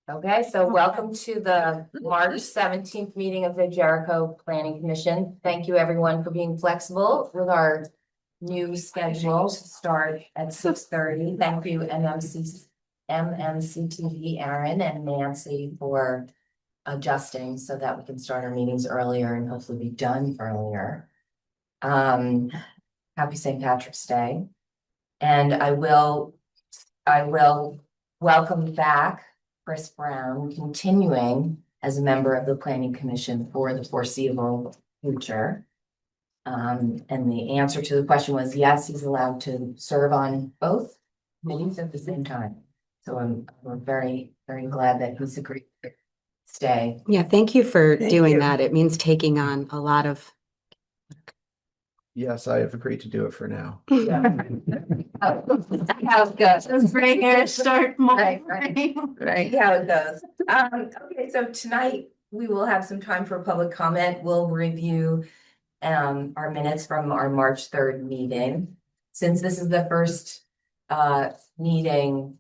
Okay, so welcome to the March 17th meeting of the Jericho Planning Commission. Thank you everyone for being flexible with our new schedule to start at 6:30. Thank you MMCTV Aaron and Nancy for adjusting so that we can start our meetings earlier and hopefully be done earlier. Happy St. Patrick's Day. And I will welcome back Chris Brown, continuing as a member of the Planning Commission for the foreseeable future. And the answer to the question was yes, he's allowed to serve on both committees at the same time. So we're very, very glad that he's agreed to stay. Yeah, thank you for doing that. It means taking on a lot of. Yes, I have agreed to do it for now. How it goes. Gray hair start Right. right. How it goes. Okay, so tonight we will have some time for public comment. We'll review our minutes from our March 3rd meeting. Since this is the first meeting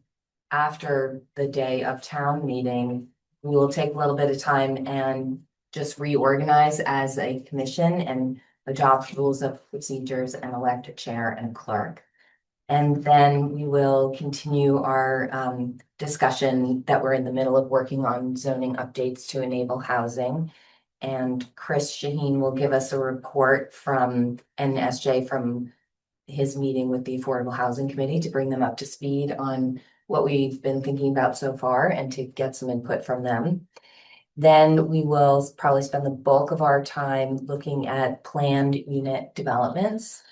after the day of town meeting, we will take a little bit of time and just reorganize as a commission and adopt rules of procedures and elect a chair and clerk. And then we will continue our discussion that we're in the middle of working on zoning updates to enable housing. And Chris Shaheen will give us a report from NSJ from his meeting with the Affordable Housing Committee to bring them up to speed on what we've been thinking about so far and to get some input from them. Then we will probably spend the bulk of our time looking at planned unit developments,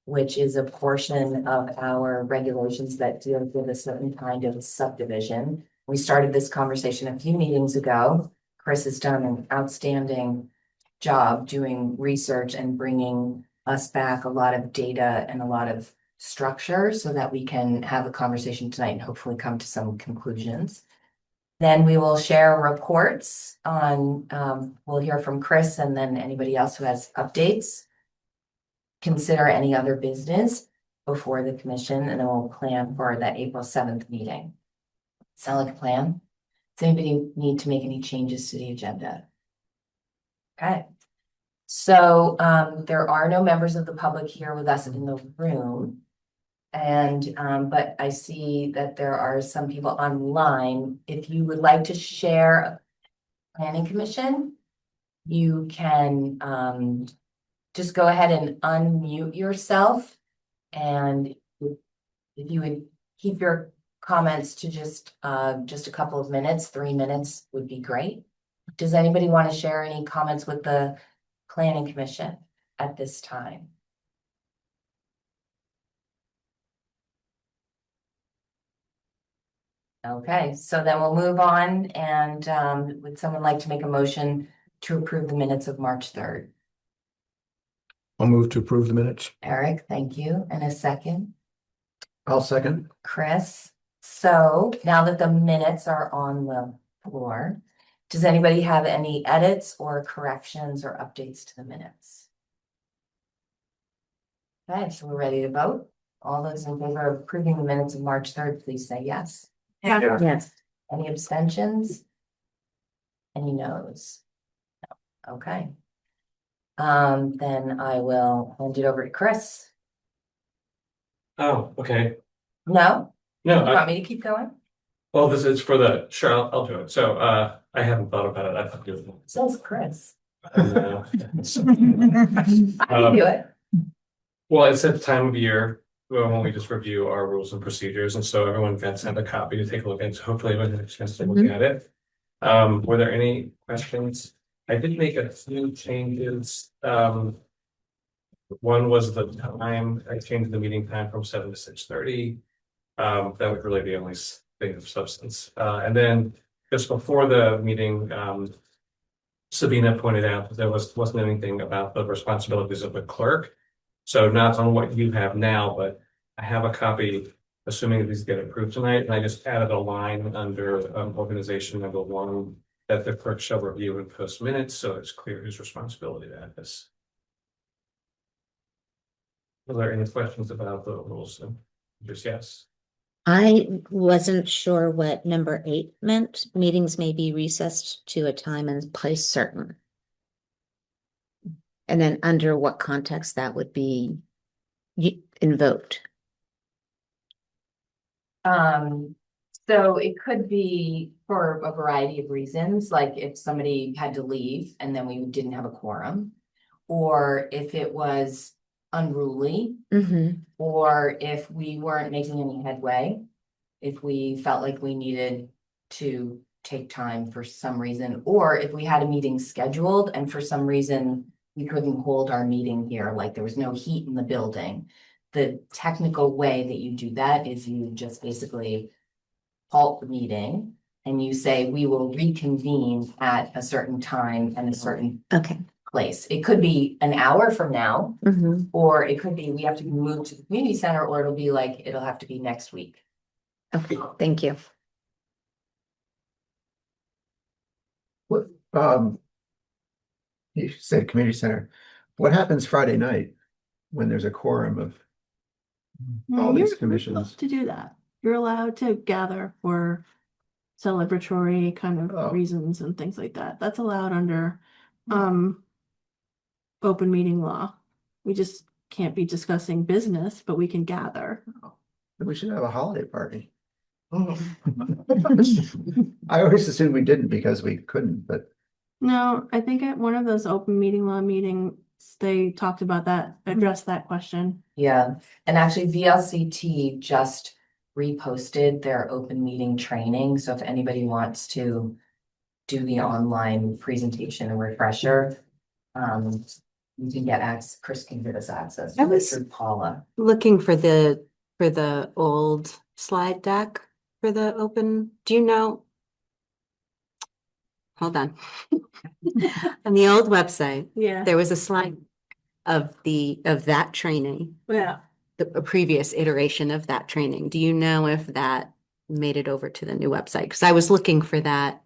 which is a portion of our regulations that deal with a certain kind of subdivision. We started this conversation a few meetings ago. Chris has done an outstanding job doing research and bringing us back a lot of data and a lot of structure so that we can have a conversation tonight and hopefully come to some conclusions. Then we will share reports on, we'll hear from Chris and then anybody else who has updates. Consider any other business before the commission, and then we'll plan for that April 7th meeting. Sound like a plan? Does anybody need to make any changes to the agenda? Okay. So there are no members of the public here with us in the room. And but I see that there are some people online. If you would like to share a planning commission, you can just go ahead and unmute yourself. And if you would keep your comments to just a couple of minutes, 3 minutes would be great. Does anybody want to share any comments with the planning commission at this time? Okay, so then we'll move on, and would someone like to make a motion to approve the minutes of March 3rd? I'll move to approve the minutes. Eric, thank you. And a second? I'll second. Chris. So now that the minutes are on the floor, does anybody have any edits or corrections or updates to the minutes? Okay, so we're ready to vote. All those in favor of approving the minutes of March 3rd, please say yes. Yeah. Yes. Any abstentions? Any no's? No. Okay. Then I will hand it over to Chris. Oh, okay. No? No, You want me to keep going? well, this is for sure, I'll do it. So, I haven't thought about it. I thought you Says Chris. would. I can do it. Well, it's at the time of year when we just review our rules and procedures, and so everyone got sent a copy to take a look at. So hopefully everyone had a chance to look at it. Were there any questions? I did make a few changes. One was the time. I changed the meeting time from 7 to 6:30. That was really the only thing of substance. And then just before the meeting, Sabina pointed out that there wasn't anything about the responsibilities of the clerk. So not on what you have now, but I have a copy, assuming these get approved tonight, and I just added a line under organization number 1 that the clerk shall review and post minutes, so it's clear whose responsibility that is. Are there any questions about the rules? Just yes. I wasn't sure what number 8 meant. Meetings may be recessed to a time and place certain. And then under what context that would be invoked. So it could be for a variety of reasons, like if somebody had to leave and then we didn't have a quorum. Or if it was unruly, Mm-hmm. or if we weren't making any headway. If we felt like we needed to take time for some reason, or if we had a meeting scheduled and for some reason we couldn't hold our meeting here, like there was no heat in the building. The technical way that you do that is you just basically halt the meeting and you say, we will reconvene at a certain time and a certain Okay. place. It could be an hour from now, Mm-hmm. or it could be we have to move to the community center, or it'll be like, it'll have to be next week. Okay, thank you. What, you said community center. What happens Friday night when there's a quorum of all these You're commissions? allowed to do that. You're allowed to gather for celebratory kind of Oh. reasons and things like that. That's allowed under open meeting law. We just can't be discussing business, but we can gather. Then we should have a holiday party. I always assumed we didn't because we couldn't, but No, I think at one of those open meeting law meetings, they talked about that, addressed that question. Yeah, and actually VLCT just reposted their open meeting training, so if anybody wants to do the online presentation and refresher, you can get access, Chris can give us access I was- through Paula. Looking for the old slide deck for the open, do you know? Hold on. On the old website, Yeah, there was a slide of that training, yeah. a previous iteration of that training. Do you know if that made it over to the new website? Because I was looking for that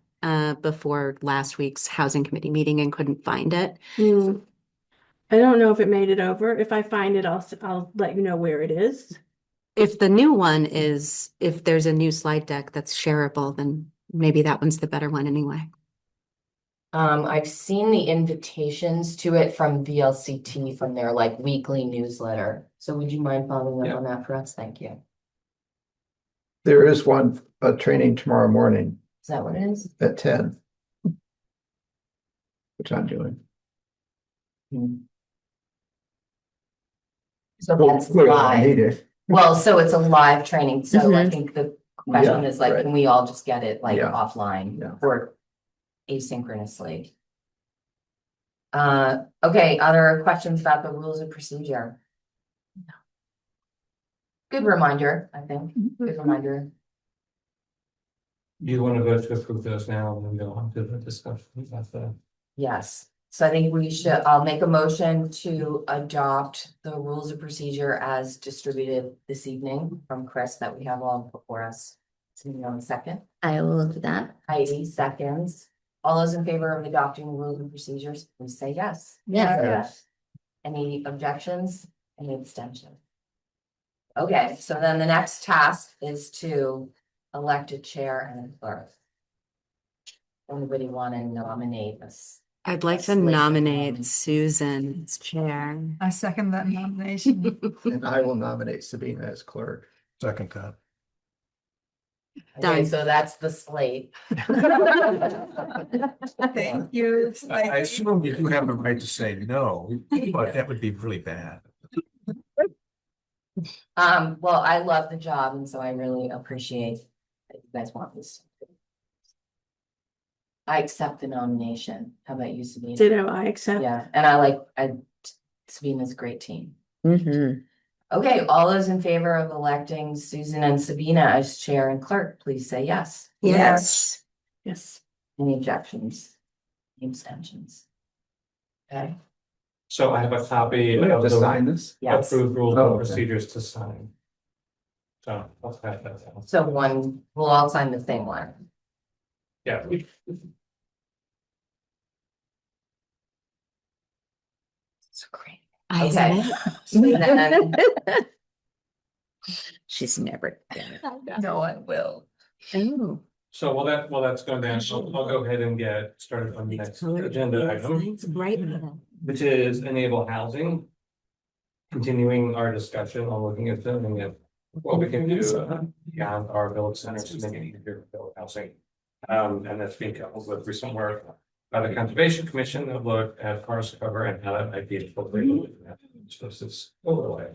before last week's housing committee meeting and couldn't find it. I don't know if it made it over. If I find it, I'll let you know where it is. If the new one is, if there's a new slide deck that's shareable, then maybe that one's the better one anyway. I've seen the invitations to it from VLCT from their like weekly newsletter. So would you mind following up on that for us? Thank you. there is a training tomorrow morning Is that what it is? at 10. Which I'm doing. So that's Clearly, I live. need it. Well, so it's a live training, so I Mhm. think the question Yeah, is like, right. can we all just get it like Yeah. offline Yeah. or asynchronously? Okay, other questions about the rules of procedure? Good reminder, I think, good reminder. Do you want to go to approve those now and then go on to the discussion about the? Yes, so I think I'll make a motion to adopt the rules of procedure as distributed this evening from Chris that we have all before us. So you know, second, I will do that. Heidi seconds. All those in favor of adopting the rules and procedures, please say yes. Yes. Yes. Any objections? Any abstention? Okay, so then the next task is to elect a chair and a clerk. Anybody want to nominate us? I'd like to Slate of nominate nominees. Susan as chair. I second that nomination. And I will nominate Sabina as clerk. Second that. Okay, Done. so that's the slate. Thank you. I assume you do have the right to say no, but that would be really bad. Well, I love the job, and so I really appreciate that you guys want this. I accept the nomination. How about you, Sabina? Ditto, I accept. Yeah, and Sabina's a great team. Mm-hmm. Okay, all those in favor of electing Susan and Sabina as chair and clerk, please say yes. Yes. Yes. Any objections? Any abstentions? Okay, So I have a copy We have of to the sign this? yes. approved rules Oh, and okay. procedures to sign. So let's have that down. So we'll all sign the same one. Yeah. So great. Isn't Okay. it? And then She's never. No, I will. Oh. So while that's going down, I'll go ahead and get started on the next agenda item, Right. which is enable housing. Continuing our discussion on looking at them and at what we can do beyond our village centers to make it easier for village housing. And that's being coupled with recent work by the Conservation Commission that looked at forest cover and how that might be incorporated. So this is overlay.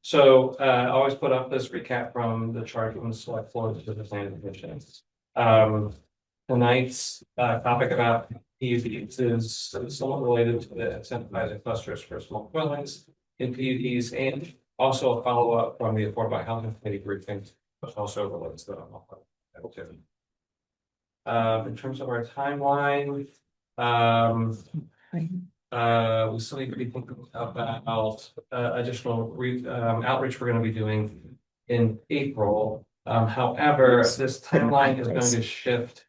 So I always put up this recap from the chart from the select floor to the planning commission. Tonight's topic about PUDs is somewhat related to the incentivizing clusters for small dwellings in PUDs, and also a follow-up from the Affordable Housing Committee briefing, which also relates to that. In terms of our timeline, we still need to be thinking about additional outreach we're going to be doing in April. However, this timeline is going to shift.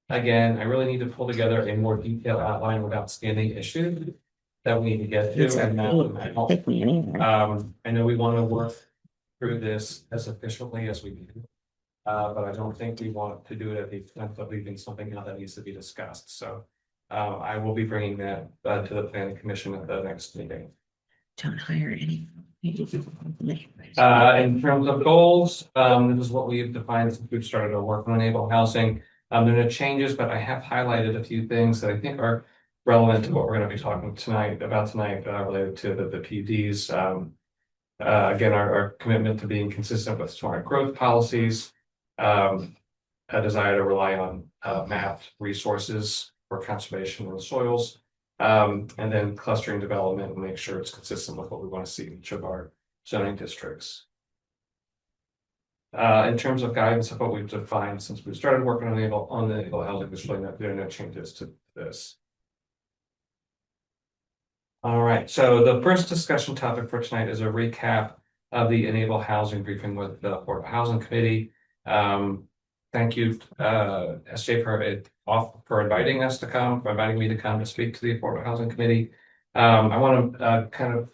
Again, I really need to pull together a more detailed outline with outstanding issues that we need to get to. And Take me anywhere. I know we want to work through this as efficiently as we can. But I don't think we want to do it at the expense of leaving something out that needs to be discussed. So I will be bringing that to the planning commission at the next meeting. Don't hire any. In terms of goals, this is what we've defined since we've started our work on enable housing. There are no changes, but I have highlighted a few things that I think are relevant to what we're going to be talking about tonight related to the PUDs. Again, our commitment to being consistent with smart growth policies, a desire to rely on mapped resources for conservation of the soils, and then clustering development and make sure it's consistent with what we want to see in each of our zoning districts. In terms of guidance of what we've defined since we started working on the enable housing, there are no changes to this. All right, so the first discussion topic for tonight is a recap of the enable housing briefing with the Affordable Housing Committee. Thank you, SJ, for inviting us to come, for inviting me to come to speak to the Affordable Housing Committee. I want to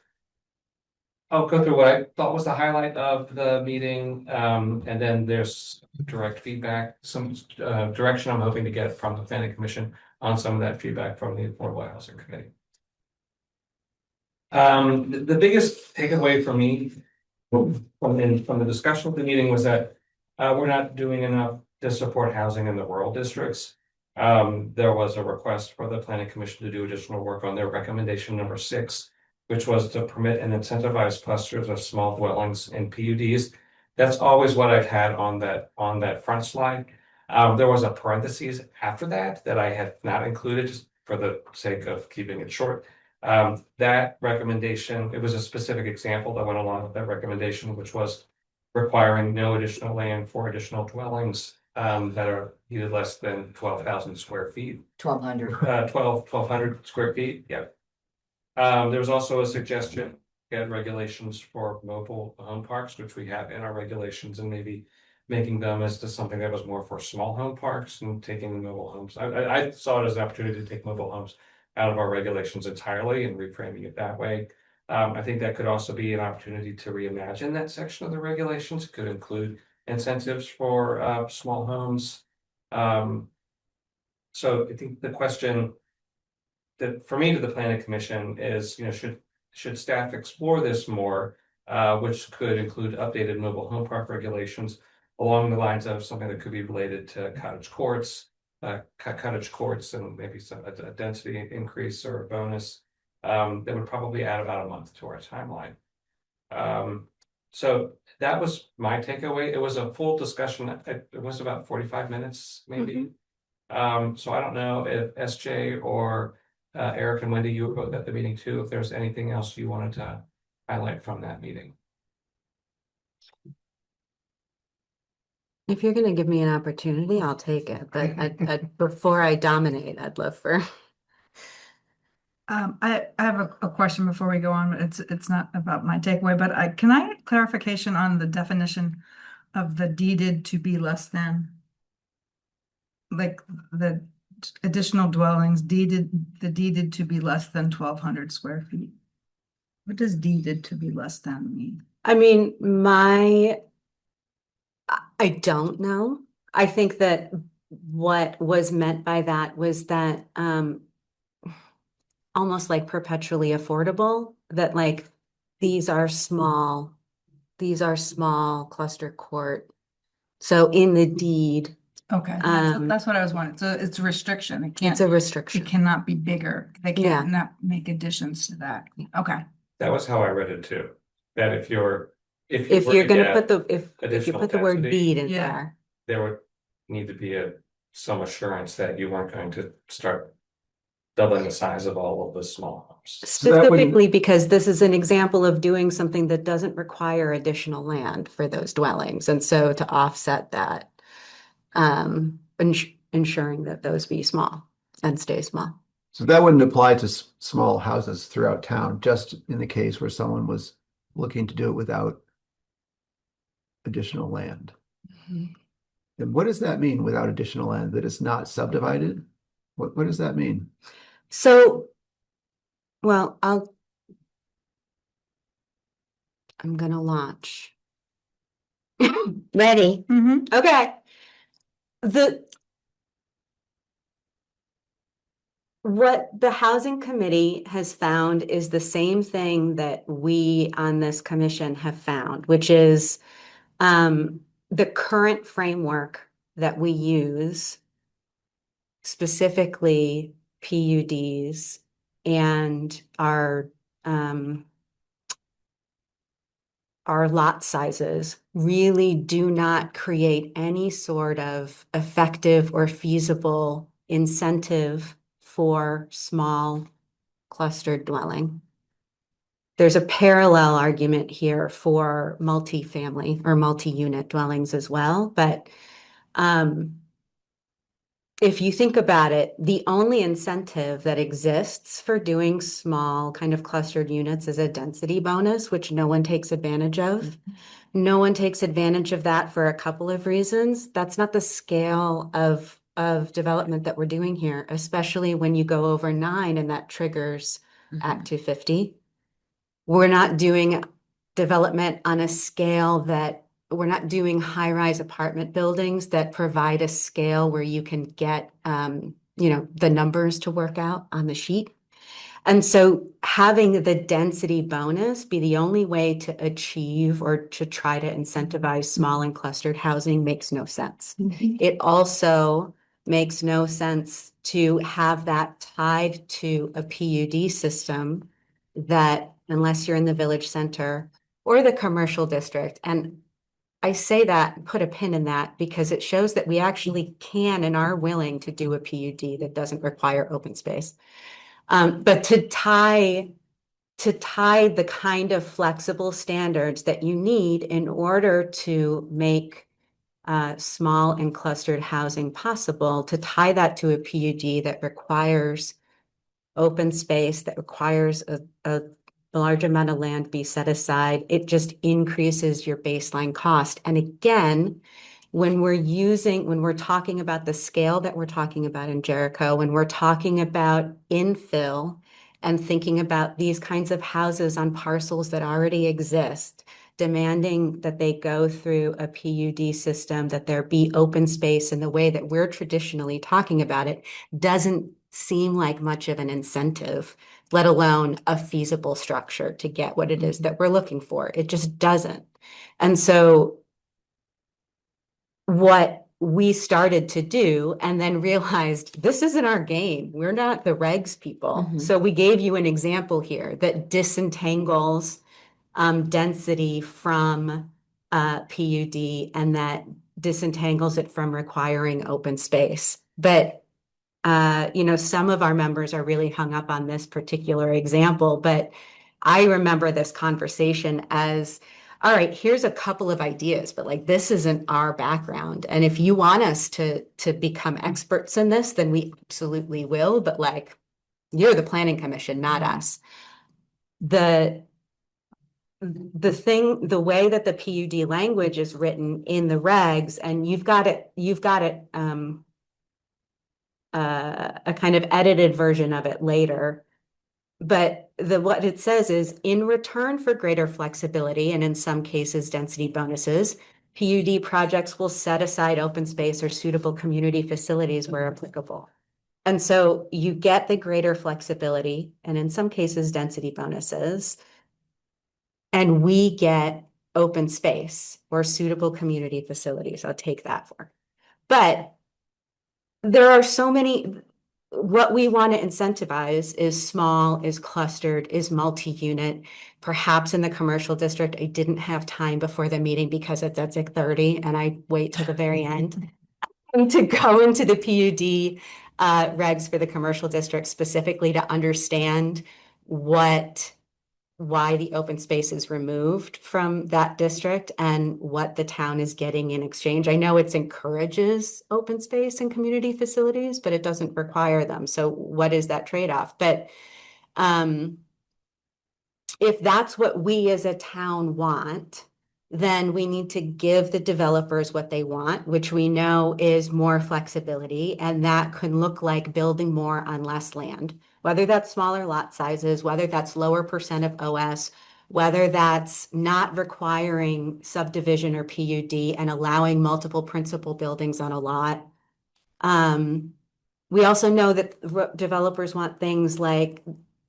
I'll go through what I thought was the highlight of the meeting, and then there's direct feedback, some direction I'm hoping to get from the Planning Commission on some of that feedback from the Affordable Housing Committee. The biggest takeaway for me from the discussion of the meeting was that we're not doing enough to support housing in the rural districts. There was a request for the Planning Commission to do additional work on their recommendation number 6, which was to permit and incentivize clusters of small dwellings in PUDs. That's always what I've had on that front slide. There was a parentheses after that I had not included just for the sake of keeping it short. That recommendation, it was a specific example that went along with that recommendation, which was requiring no additional land for additional dwellings that are either less than 12,000 square feet. 1,200. 1,200 square feet, yeah. There was also a suggestion to get regulations for mobile home parks, which we have in our regulations, and maybe making them as to something that was more for small home parks and taking the mobile homes. I saw it as an opportunity to take mobile homes out of our regulations entirely and reframing it that way. I think that could also be an opportunity to reimagine that section of the regulations. It could include incentives for small homes. So I think the question that for me to the Planning Commission is, should staff explore this more, which could include updated mobile home park regulations along the lines of something that could be related to cottage courts, and maybe a density increase or a bonus that would probably add about a month to our timeline. So that was my takeaway. It was a full discussion. It was about 45 minutes, maybe. So I don't know if SJ or Eric and Wendy, you were both at the meeting too, if there's anything else you wanted to highlight from that meeting. If you're going to give me an opportunity, I'll take it. But before I dominate, I'd love for. I have a question before we go on. It's not about my takeaway, but can I get clarification on the definition of the deeded to be less than? Like the additional dwellings deeded to be less than 1,200 square feet. What does deeded to be less than mean? I mean, I don't know. I think that what was meant by that was that almost like perpetually affordable, that like these are small cluster court. So in the deed, Okay, that's what I was wondering. So it's a restriction. It it's can't, a it restriction. cannot be bigger. They Yeah. can't not make additions to that. Okay. That was how I read it too. That if you If were you're to gonna get put if you additional put the word density, deed in Yeah. there. there would need to be some assurance that you weren't going to start doubling the size of all of the small homes. So that wouldn't- Specifically because this is an example of doing something that doesn't require additional land for those dwellings. And so to offset that, ensuring that those be small and stay small. So that wouldn't apply to small houses throughout town, just in the case where someone was looking to do it without additional land. And what does that mean without additional land? That it's not subdivided? What does that mean? So, well, I'm gonna launch. Ready? Mm-hmm. Okay. What the housing committee has found is the same thing that we on this commission have found, which is the current framework that we use, specifically PUDs and our lot sizes really do not create any sort of effective or feasible incentive for small clustered dwelling. There's a parallel argument here for multifamily or multi-unit dwellings as well, but if you think about it, the only incentive that exists for doing small kind of clustered units is a density bonus, which no one takes advantage of. No one takes advantage of that for a couple of reasons. That's not the scale of development that we're doing here, especially when you go over 9 and that triggers Act 250. We're not doing development on a scale that we're not doing high-rise apartment buildings that provide a scale where you can get, the numbers to work out on the sheet. And so having the density bonus be the only way to achieve or to try to incentivize small and clustered housing makes no sense. It also makes no sense to have that tied to a PUD system that, unless you're in the village center or the commercial district, and I say that, put a pin in that, because it shows that we actually can and are willing to do a PUD that doesn't require open space. But to tie the kind of flexible standards that you need in order to make small and clustered housing possible, to tie that to a PUD that requires open space, that requires a large amount of land be set aside, it just increases your baseline cost. And again, when we're talking about the scale that we're talking about in Jericho, when we're talking about infill and thinking about these kinds of houses on parcels that already exist, demanding that they go through a PUD system, that there be open space in the way that we're traditionally talking about it, doesn't seem like much of an incentive, let alone a feasible structure to get what it is that we're looking for. It just doesn't. And so what we started to do and then realized this isn't our game. We're not the regs people. So we gave you an example here that disentangles density from PUD and that disentangles it from requiring open space. But some of our members are really hung up on this particular example, but I remember this conversation as, all right, here's a couple of ideas, but like this isn't our background. And if you want us to become experts in this, then we absolutely will. But like, you're the planning commission, not us. The way that the PUD language is written in the regs, and you've got it a kind of edited version of it later. But what it says is, in return for greater flexibility and in some cases density bonuses, PUD projects will set aside open space or suitable community facilities where applicable. And so you get the greater flexibility and in some cases density bonuses. And we get open space or suitable community facilities. I'll take that for. But there are so many, what we want to incentivize is small, is clustered, is multi-unit. Perhaps in the commercial district, I didn't have time before the meeting because it's at 6:30 and I wait till the very end to go into the PUD regs for the commercial district specifically to understand why the open space is removed from that district and what the town is getting in exchange. I know it encourages open space and community facilities, but it doesn't require them. So what is that trade-off? But if that's what we as a town want, then we need to give the developers what they want, which we know is more flexibility, and that can look like building more on less land, whether that's smaller lot sizes, whether that's lower percent of OS, whether that's not requiring subdivision or PUD and allowing multiple principal buildings on a lot. We also know that developers want things like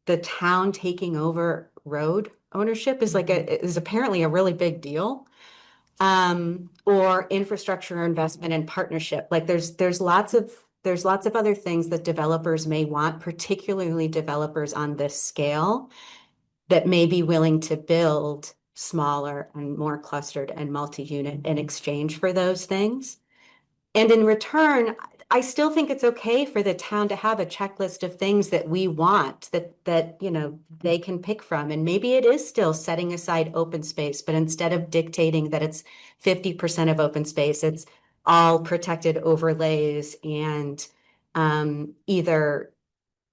the town taking over road ownership is apparently a really big deal. Or infrastructure investment and partnership. Like there's lots of other things that developers may want, particularly developers on this scale, that may be willing to build smaller and more clustered and multi-unit in exchange for those things. And in return, I still think it's okay for the town to have a checklist of things that we want that you know they can pick from. And maybe it is still setting aside open space, but instead of dictating that it's 50% of open space, it's all protected overlays and either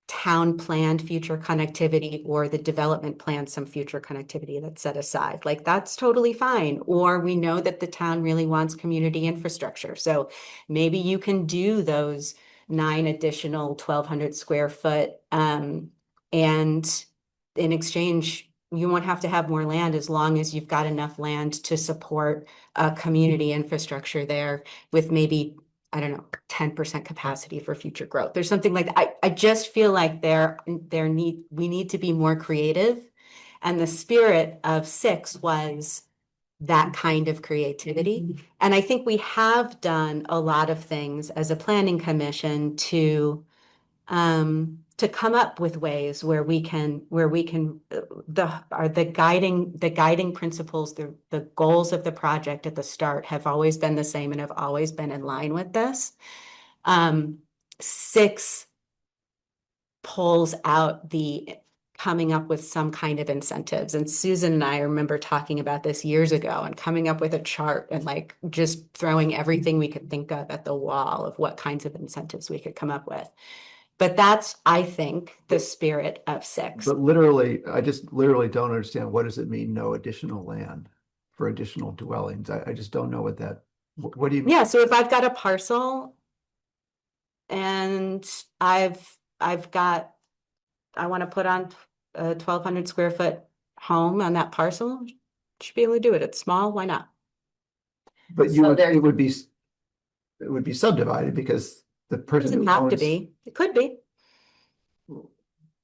town planned future connectivity or the development plans some future connectivity that's set aside. Like that's totally fine. Or we know that the town really wants community infrastructure. So maybe you can do those 9 additional 1,200 square foot and in exchange, you won't have to have more land as long as you've got enough land to support a community infrastructure there with maybe, I don't know, 10% capacity for future growth. There's something like that. I just feel like we need to be more creative. And the spirit of 6 was that kind of creativity. And I think we have done a lot of things as a planning commission to come up with ways where we can the guiding principles, the goals of the project at the start have always been the same and have always been in line with this. 6 pulls out the coming up with some kind of incentives. And Susan and I remember talking about this years ago and coming up with a chart and like just throwing everything we could think of at the wall of what kinds of incentives we could come up with. But that's, I think, the spirit of 6. But literally, I just literally don't understand, what does it mean, no additional land for additional dwellings? I just don't know what what do you mean? Yeah, so if I've got a parcel and I want to put on a 1,200 square foot home on that parcel, should be able to do it. It's small, why not? But So it would be subdivided because the person Doesn't who have to owns, be. It could be.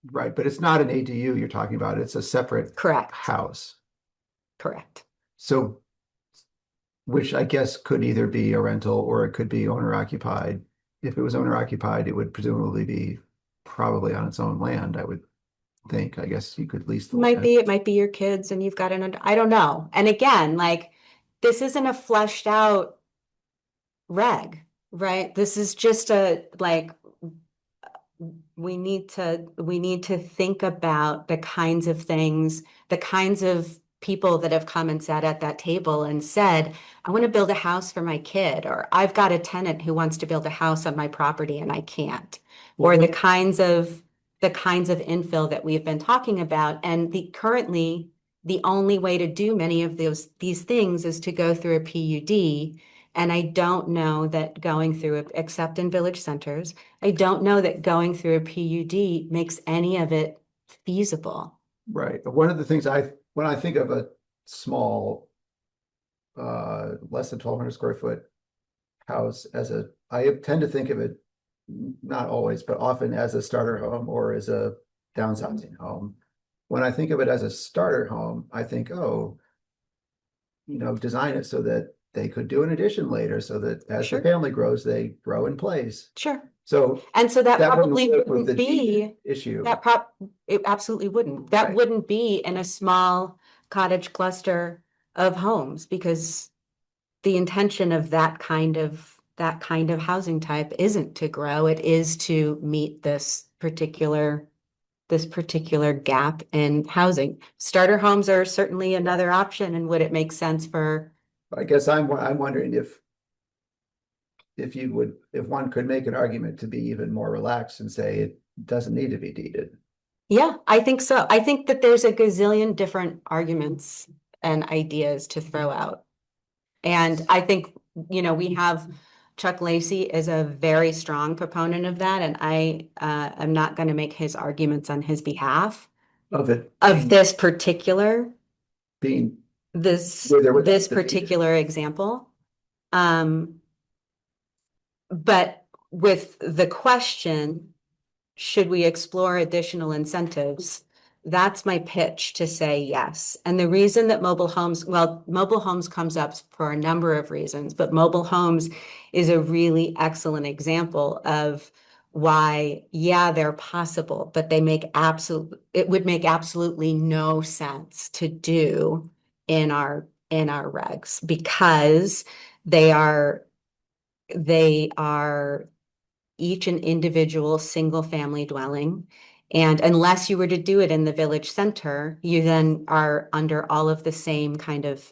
right, but it's not an ADU you're talking about. It's a separate Correct. house. Correct. So, which I guess could either be a rental or it could be owner occupied. If it was owner occupied, it would presumably be probably on its own land, I would think. I guess you could lease the land. It might be your kids and you've got I don't know. And again, like this isn't a fleshed out reg, right? This is just we need to think about the kinds of things, the kinds of people that have come and sat at that table and said, I want to build a house for my kid, or I've got a tenant who wants to build a house on my property and I can't, or the kinds of infill that we've been talking about. And currently the only way to do many of these things is to go through a PUD. And I don't know that going through it, except in village centers, I don't know that going through a PUD makes any of it feasible. Right. One of the things when I think of a small, less than 1,200 square foot house I tend to think of it, not always, but often as a starter home or as a downsizing home. When I think of it as a starter home, I think, oh, design it so that they could do an addition later, so that as the Sure. family grows, they grow in place. Sure. So And so that that wouldn't probably work with wouldn't the be, issue. it absolutely wouldn't. That Right. wouldn't be in a small cottage cluster of homes because the intention of that kind of housing type isn't to grow. It is to meet this particular gap in housing. Starter homes are certainly another option, and would it make sense for? I guess I'm wondering if one could make an argument to be even more relaxed and say it doesn't need to be deeded. Yeah, I think so. I think that there's a gazillion different arguments and ideas to throw out. And I think, we have Chuck Lacey is a very strong proponent of that, and I am not going to make his arguments on his behalf Of it of this particular being this with or without this the deed. particular example. But with the question, should we explore additional incentives? That's my pitch to say yes. And the reason that mobile homes comes up for a number of reasons, but mobile homes is a really excellent example of why, yeah, they're possible, but it would make absolutely no sense to do in our regs because they are each an individual single family dwelling. And unless you were to do it in the village center, you then are under all of the same kind of,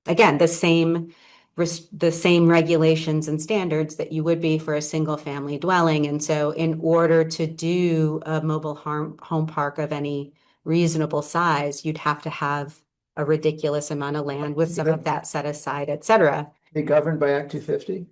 again, the same regulations and standards that you would be for a single family dwelling. And so in order to do a mobile home park of any reasonable size, you'd have to have a ridiculous amount of land with some of that set aside, et cetera. Be governed by Act 250?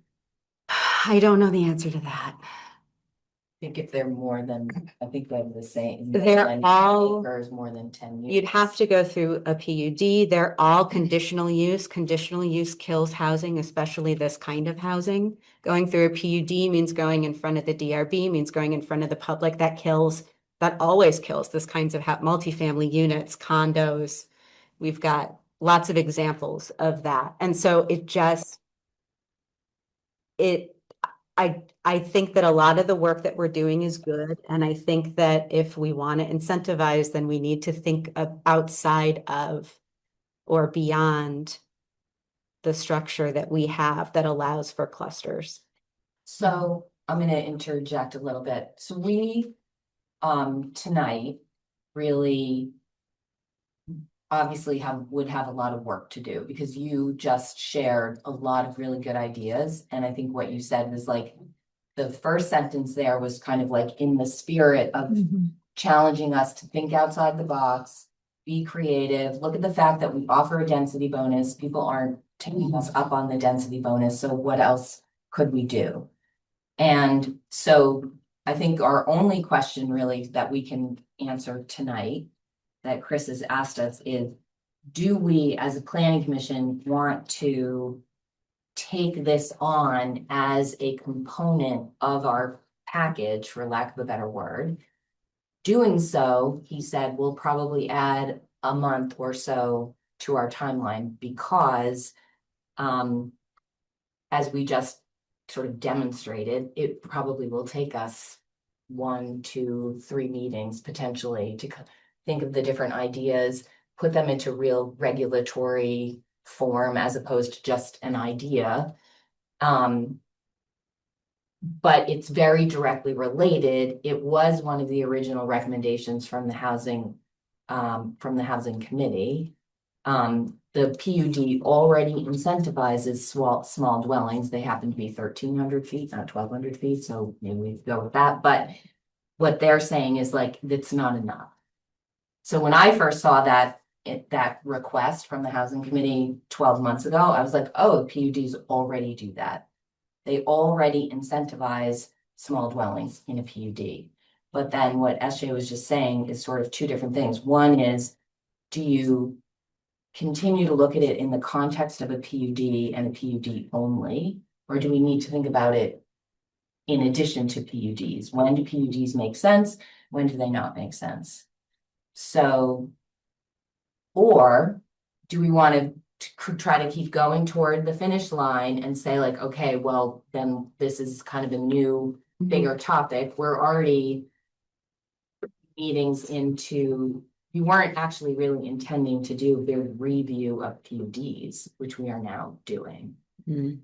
I don't know the answer to that. I think if they're more than, I think they're the same. They're all- Acres, more than 10 units. You'd have to go through a PUD. They're all conditional use. Conditional use kills housing, especially this kind of housing. Going through a PUD means going in front of the DRB, means going in front of the public. That always kills this kinds of multifamily units, condos. We've got lots of examples of that. And so I think that a lot of the work that we're doing is good. And I think that if we want to incentivize, then we need to think of outside of or beyond the structure that we have that allows for clusters. So I'm gonna interject a little bit. So we, tonight really obviously would have a lot of work to do because you just shared a lot of really good ideas. And I think what you said was like, the first sentence there was kind of like in the spirit of challenging us to think outside the box, be creative, look at the fact that we offer a density bonus. People aren't taking us up on the density bonus. So what else could we do? And so I think our only question really that we can answer tonight that Chris has asked us is, do we as a planning commission want to take this on as a component of our package, for lack of a better word? Doing so, he said, we'll probably add a month or so to our timeline because as we just sort of demonstrated, it probably will take us 1, 2, 3 meetings potentially to think of the different ideas, put them into real regulatory form as opposed to just an idea. But it's very directly related. It was one of the original recommendations from the housing committee. The PUD already incentivizes small dwellings. They happen to be 1,300 feet, not 1,200 feet. So maybe we go with that. But what they're saying is like, that's not enough. So when I first saw that request from the housing committee 12 months ago, I was like, oh, PUDs already do that. They already incentivize small dwellings in a PUD. But then what SJ was just saying is sort of two different things. One is, do you continue to look at it in the context of a PUD and a PUD only? Or do we need to think about it in addition to PUDs? When do PUDs make sense? When do they not make sense? So, or do we want to try to keep going toward the finish line and say like, okay, well, then this is kind of a new, bigger topic. We're already meetings into, we weren't actually really intending to do a big review of PUDs, which we are now doing. Mm.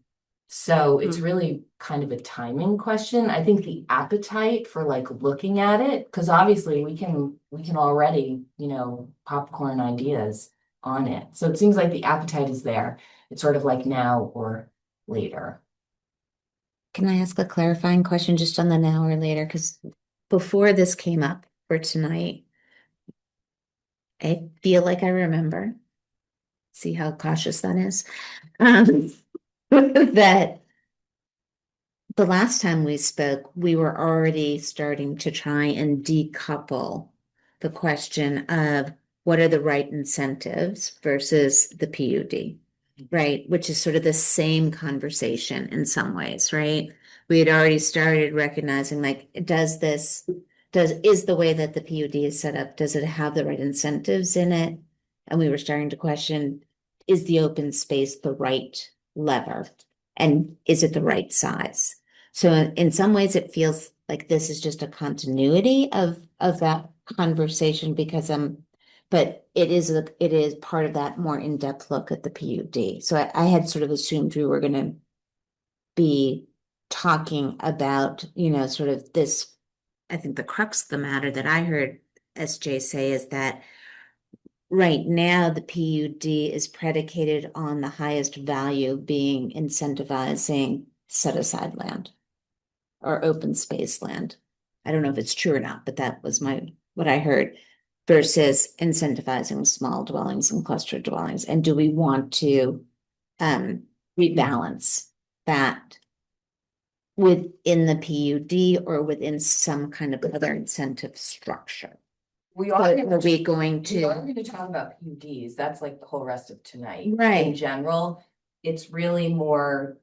So it's really kind of a timing question. I think the appetite for like looking at it, because obviously we can already, popcorn ideas on it. So it seems like the appetite is there. It's sort of like now or later. Can I ask a clarifying question just on the now or later? Because before this came up for tonight, I feel like I remember, see how cautious that is, that the last time we spoke, we were already starting to try and decouple the question of what are the right incentives versus the PUD, right? Which is sort of the same conversation in some ways, right? We had already started recognizing like, is the way that the PUD is set up, does it have the right incentives in it? And we were starting to question, is the open space the right lever? And is it the right size? So in some ways, it feels like this is just a continuity of that conversation because but it is part of that more in-depth look at the PUD. So I had sort of assumed we were going to be talking about, sort of this. I think the crux of the matter that I heard SJ say is that right now the PUD is predicated on the highest value being incentivizing set-aside land or open space land. I don't know if it's true or not, but that was what I heard, versus incentivizing small dwellings and cluster dwellings. And do we want to rebalance that within the PUD or within some kind of other incentive structure? We Are are we going We are to? going to talk about PUDs. That's like the whole rest of tonight. Right. In general, it's really more,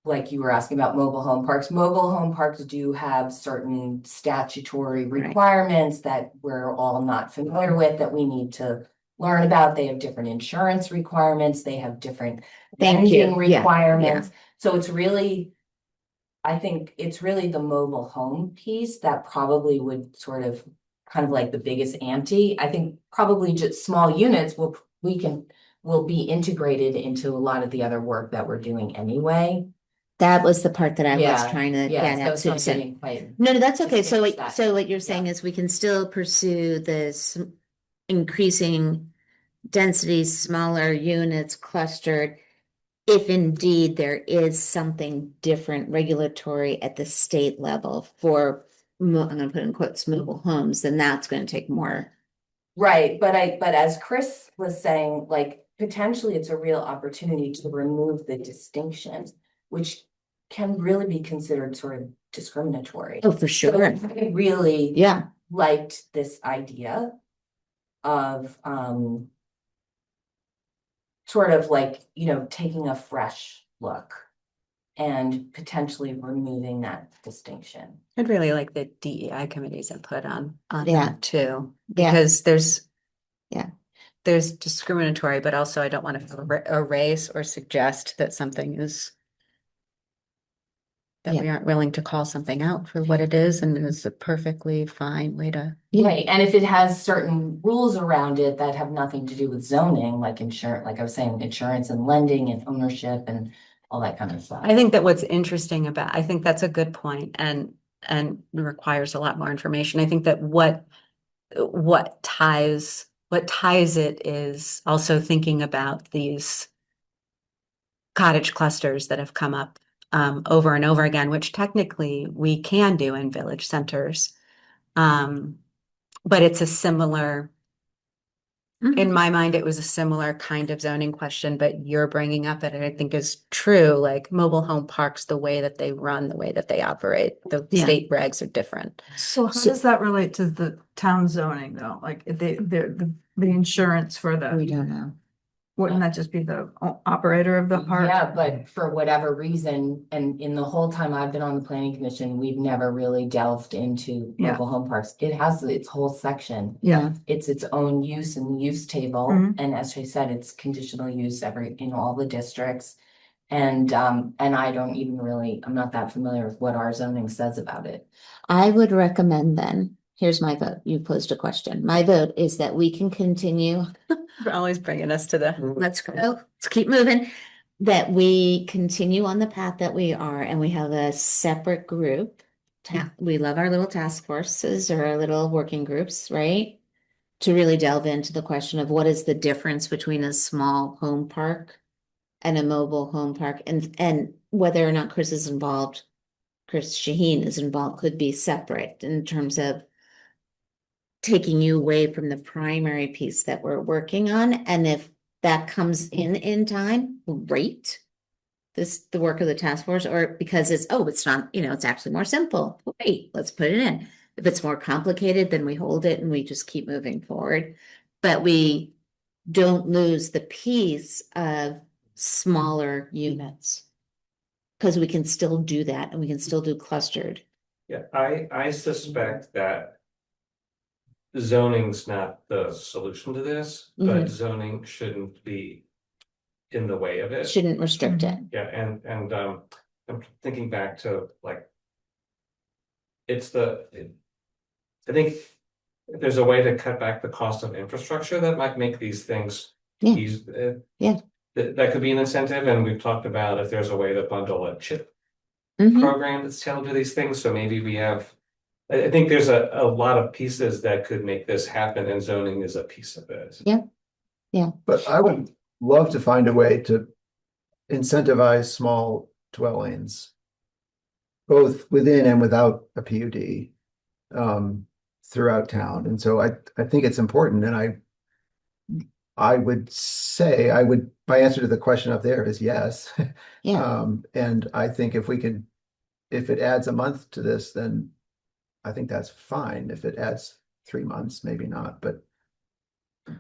like you were asking about mobile home parks. Mobile home parks do have certain statutory Right. requirements that we're all not familiar with, that we need to learn about. They have different insurance requirements. They have different Thank you. lending Yeah, requirements. So it's really, I think it's really the mobile home piece that probably would sort of kind of like the biggest ante. I think probably just small units will be integrated into a lot of the other work that we're doing anyway. that was the part that I was Yeah, trying to Yeah, get so at. it's not Susan. getting quite. No, that's okay. So finish that. what you're saying is we can still pursue this increasing density, smaller units clustered, if indeed there is something different regulatory at the state level for, I'm gonna put in quotes, mobile homes, then that's gonna take more. Right, but as Chris was saying, like potentially it's a real opportunity to remove the distinction, which can really be considered sort of discriminatory. Oh, for So sure. I really Yeah, liked this idea of sort of like, taking a fresh look and potentially removing that distinction. I'd really like the DEI committee's input on Yeah. that too, Yeah. because there's Yeah. discriminatory, but also I don't want to erase or suggest that something is that we aren't willing to call something out for what it is and is a perfectly fine way to. Right, and if it has certain rules around it that have nothing to do with zoning, like insurance, like I was saying, insurance and lending and ownership and all that kind of stuff. I think that what's interesting I think that's a good point and requires a lot more information. I think that what ties it is also thinking about these cottage clusters that have come up over and over again, which technically we can do in village centers. But it's a similar In my mind, it was a similar kind of zoning question, but you're bringing up that I think is true, like mobile home parks, the way that they run, the way that they operate, the Yeah. state regs are different. So how So- does that relate to the town zoning though? Like if the insurance for We the, don't know. wouldn't that just be the operator of the park? Yeah, but for whatever reason, and in the whole time I've been on the planning commission, we've never really delved into Yeah. mobile home parks. It has its whole section. Yeah. It's its own use in the use table, Mhm. and as Shay said, it's conditional use in all the districts. And I don't even really, I'm not that familiar with what our zoning says about it. I would recommend then, here's my vote. You posed a question. My vote is that we can continue. You're always bringing us to the. Let's go. Let's keep moving. That we continue on the path that we are and we have a separate group. We love our little task forces or our little working groups, right? To really delve into the question of what is the difference between a small home park and a mobile home park, and whether or not Chris is involved, Chris Shaheen is involved, could be separate in terms of taking you away from the primary piece that we're working on. And if that comes in time, great. The work of the task force, or because it's not, it's actually more simple. Great, let's put it in. If it's more complicated, then we hold it and we just keep moving forward. But we don't lose the piece of smaller units. Because we can still do that and we can still do clustered. Yeah, I suspect that zoning's not the solution to this, but Mhm. zoning shouldn't be in the way of it. Shouldn't restrict it. Yeah, and I'm thinking back to like, I think if there's a way to cut back the cost of infrastructure that might make these things Yeah. easy. Yeah. That could be an incentive, and we've talked about if there's a way to bundle a chip Mhm. program that's tailored to these things, so maybe we have. I think there's a lot of pieces that could make this happen, and zoning is a piece of it. Yeah. But I would love to find a way to incentivize small dwellings, both within and without a PUD, throughout town. And so I think it's important, and I would say, my answer to the question up there is yes. Yeah. And I think if it adds a month to this, then I think that's fine. If it adds 3 months, maybe not, but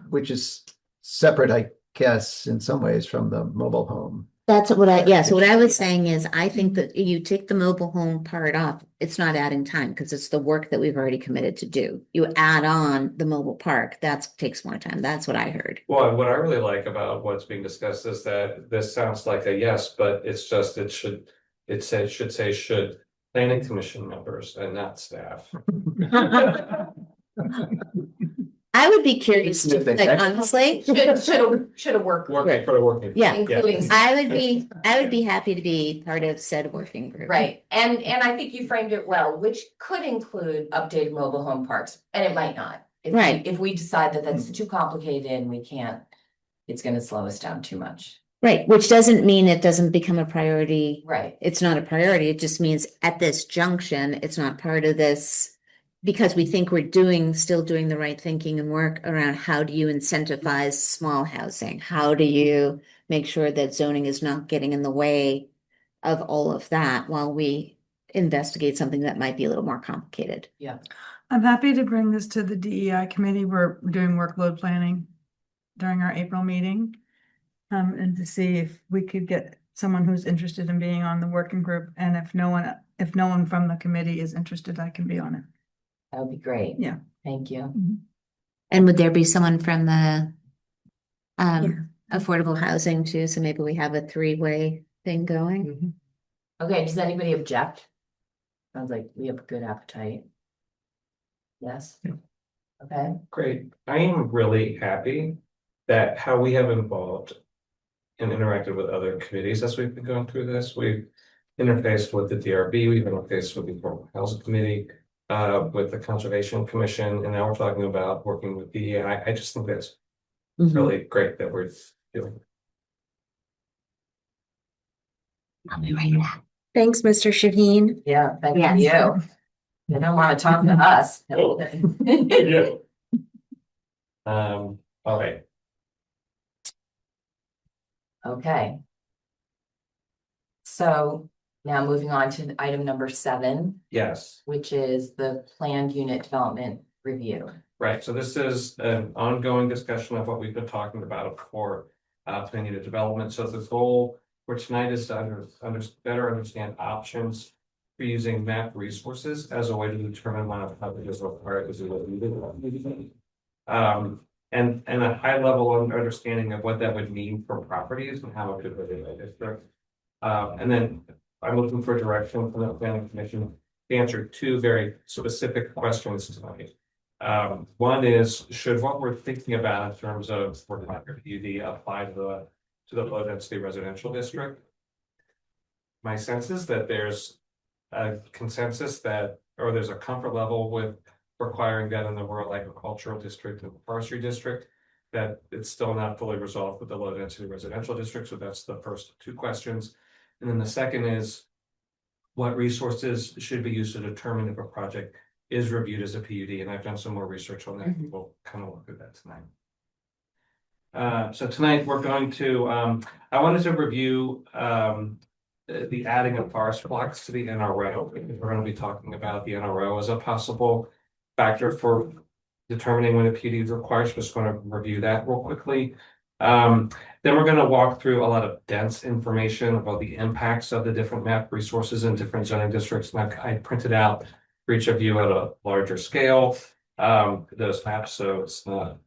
which is separate, I guess, in some ways from the mobile home. That's what so what I was saying is, I think that you take the mobile home part off, it's not adding time because it's the work that we've already committed to do. You add on the mobile park, that takes more time. That's what I heard. Well, what I really like about what's being discussed is that this sounds like a yes, but it's just, should planning commission members and not staff. I would be curious to, If they like, say- honestly. Should have worked. Working for the working. Yeah. Including. I would be happy to be part of said working group. Right, and I think you framed it well, which could include updated mobile home parks, and it might not. Right. If we decide that that's too complicated and we can't, it's gonna slow us down too much. Right, which doesn't mean it doesn't become a priority. Right. It's not a priority. It just means at this junction, it's not part of this. Because we think we're still doing the right thinking and work around how do you incentivize small housing? How do you make sure that zoning is not getting in the way of all of that while we investigate something that might be a little more complicated? I'm happy to bring this to the DEI committee. We're doing workload planning during our April meeting. And to see if we could get someone who's interested in being on the working group, and if no one from the committee is interested, I can be on it. That would be great. Yeah. Thank you. And would there be someone from the affordable housing too? So maybe we have a 3-way thing going. Okay, does anybody object? Sounds like we have a good appetite. Yes? Okay, Great. I am really happy that how we have involved and interacted with other committees as we've been going through this. We've interfaced with the DRB, we've interfaced with the Affordable Housing Committee, with the Conservation Commission, and now we're talking about working with DEI. I just think that's Mhm. really great that we're doing. I'll be right back. Thanks, Mr. Shaheen. yeah, thank Yes. you. They don't wanna talk to us. Yeah. All right, Okay. So now moving on to item number 7, yes. which is the planned unit development review. Right, so this is an ongoing discussion of what we've been talking about for plan unit development. So the goal for tonight is to better understand options for using map resources as a way to determine when a project is required to do it. And a high level understanding of what that would mean for properties and how it could relate to district. And then I'm looking for direction from the planning commission to answer 2 very specific questions tonight. One is, should what we're thinking about in terms of required PUD apply to the low density residential district? My sense is that there's a consensus that, or there's a comfort level with requiring that in the rural agricultural district and the forestry district, that it's still not fully resolved with the low density residential district. So that's the first 2 questions. And then the second is, what resources should be used to determine if a project is reviewed as a PUD, and I've done some more research on that. We'll kind of look at that tonight. So tonight we're going to, I wanted to review the adding of forest blocks to the NRO. We're going to be talking about the NRO as a possible factor for determining when a PUD is required. So just going to review that real quickly. Then we're going to walk through a lot of dense information about the impacts of the different map resources in different zoning districts. And I printed out for each of you at a larger scale those maps, so it's not,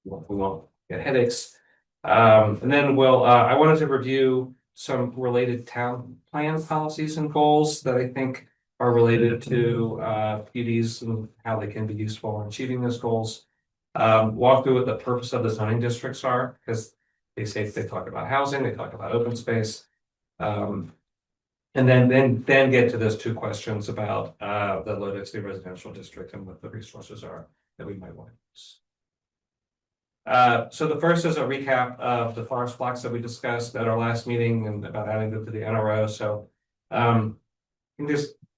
we won't get headaches. And then I wanted to review some related town plan policies and goals that I think are related to PUDs and how they can be useful in achieving those goals. Walk through what the purpose of the zoning districts are, because they talk about housing, they talk about open space. And then get to those 2 questions about the low density residential district and what the resources are that we might want to use. So the first is a recap of the forest blocks that we discussed at our last meeting and about adding them to the NRO. So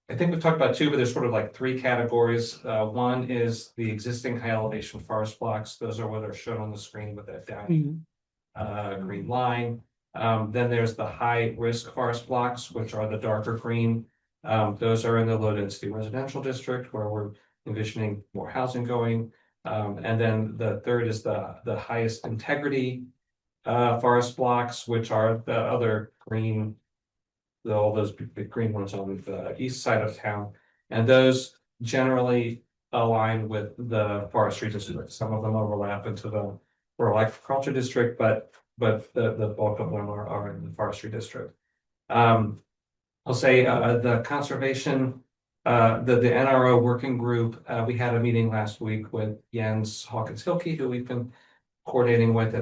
I think we've talked about 2, but there's sort of like 3 categories. One is the existing high elevation forest blocks. Those are what are shown on the screen with that down green line. Then there's the high risk forest blocks, which are the darker green. Those are in the low density residential district where we're envisioning more housing going. And then the third is the highest integrity forest blocks, which are the other green, all those big green ones on the east side of town. And those generally align with the forestry district. Some of them overlap into the rural agriculture district, but the bulk of them are in the forestry district. I'll say the conservation, the NRO working group, we had a meeting last week with Jens Hawkins-Hilke, who we've been coordinating with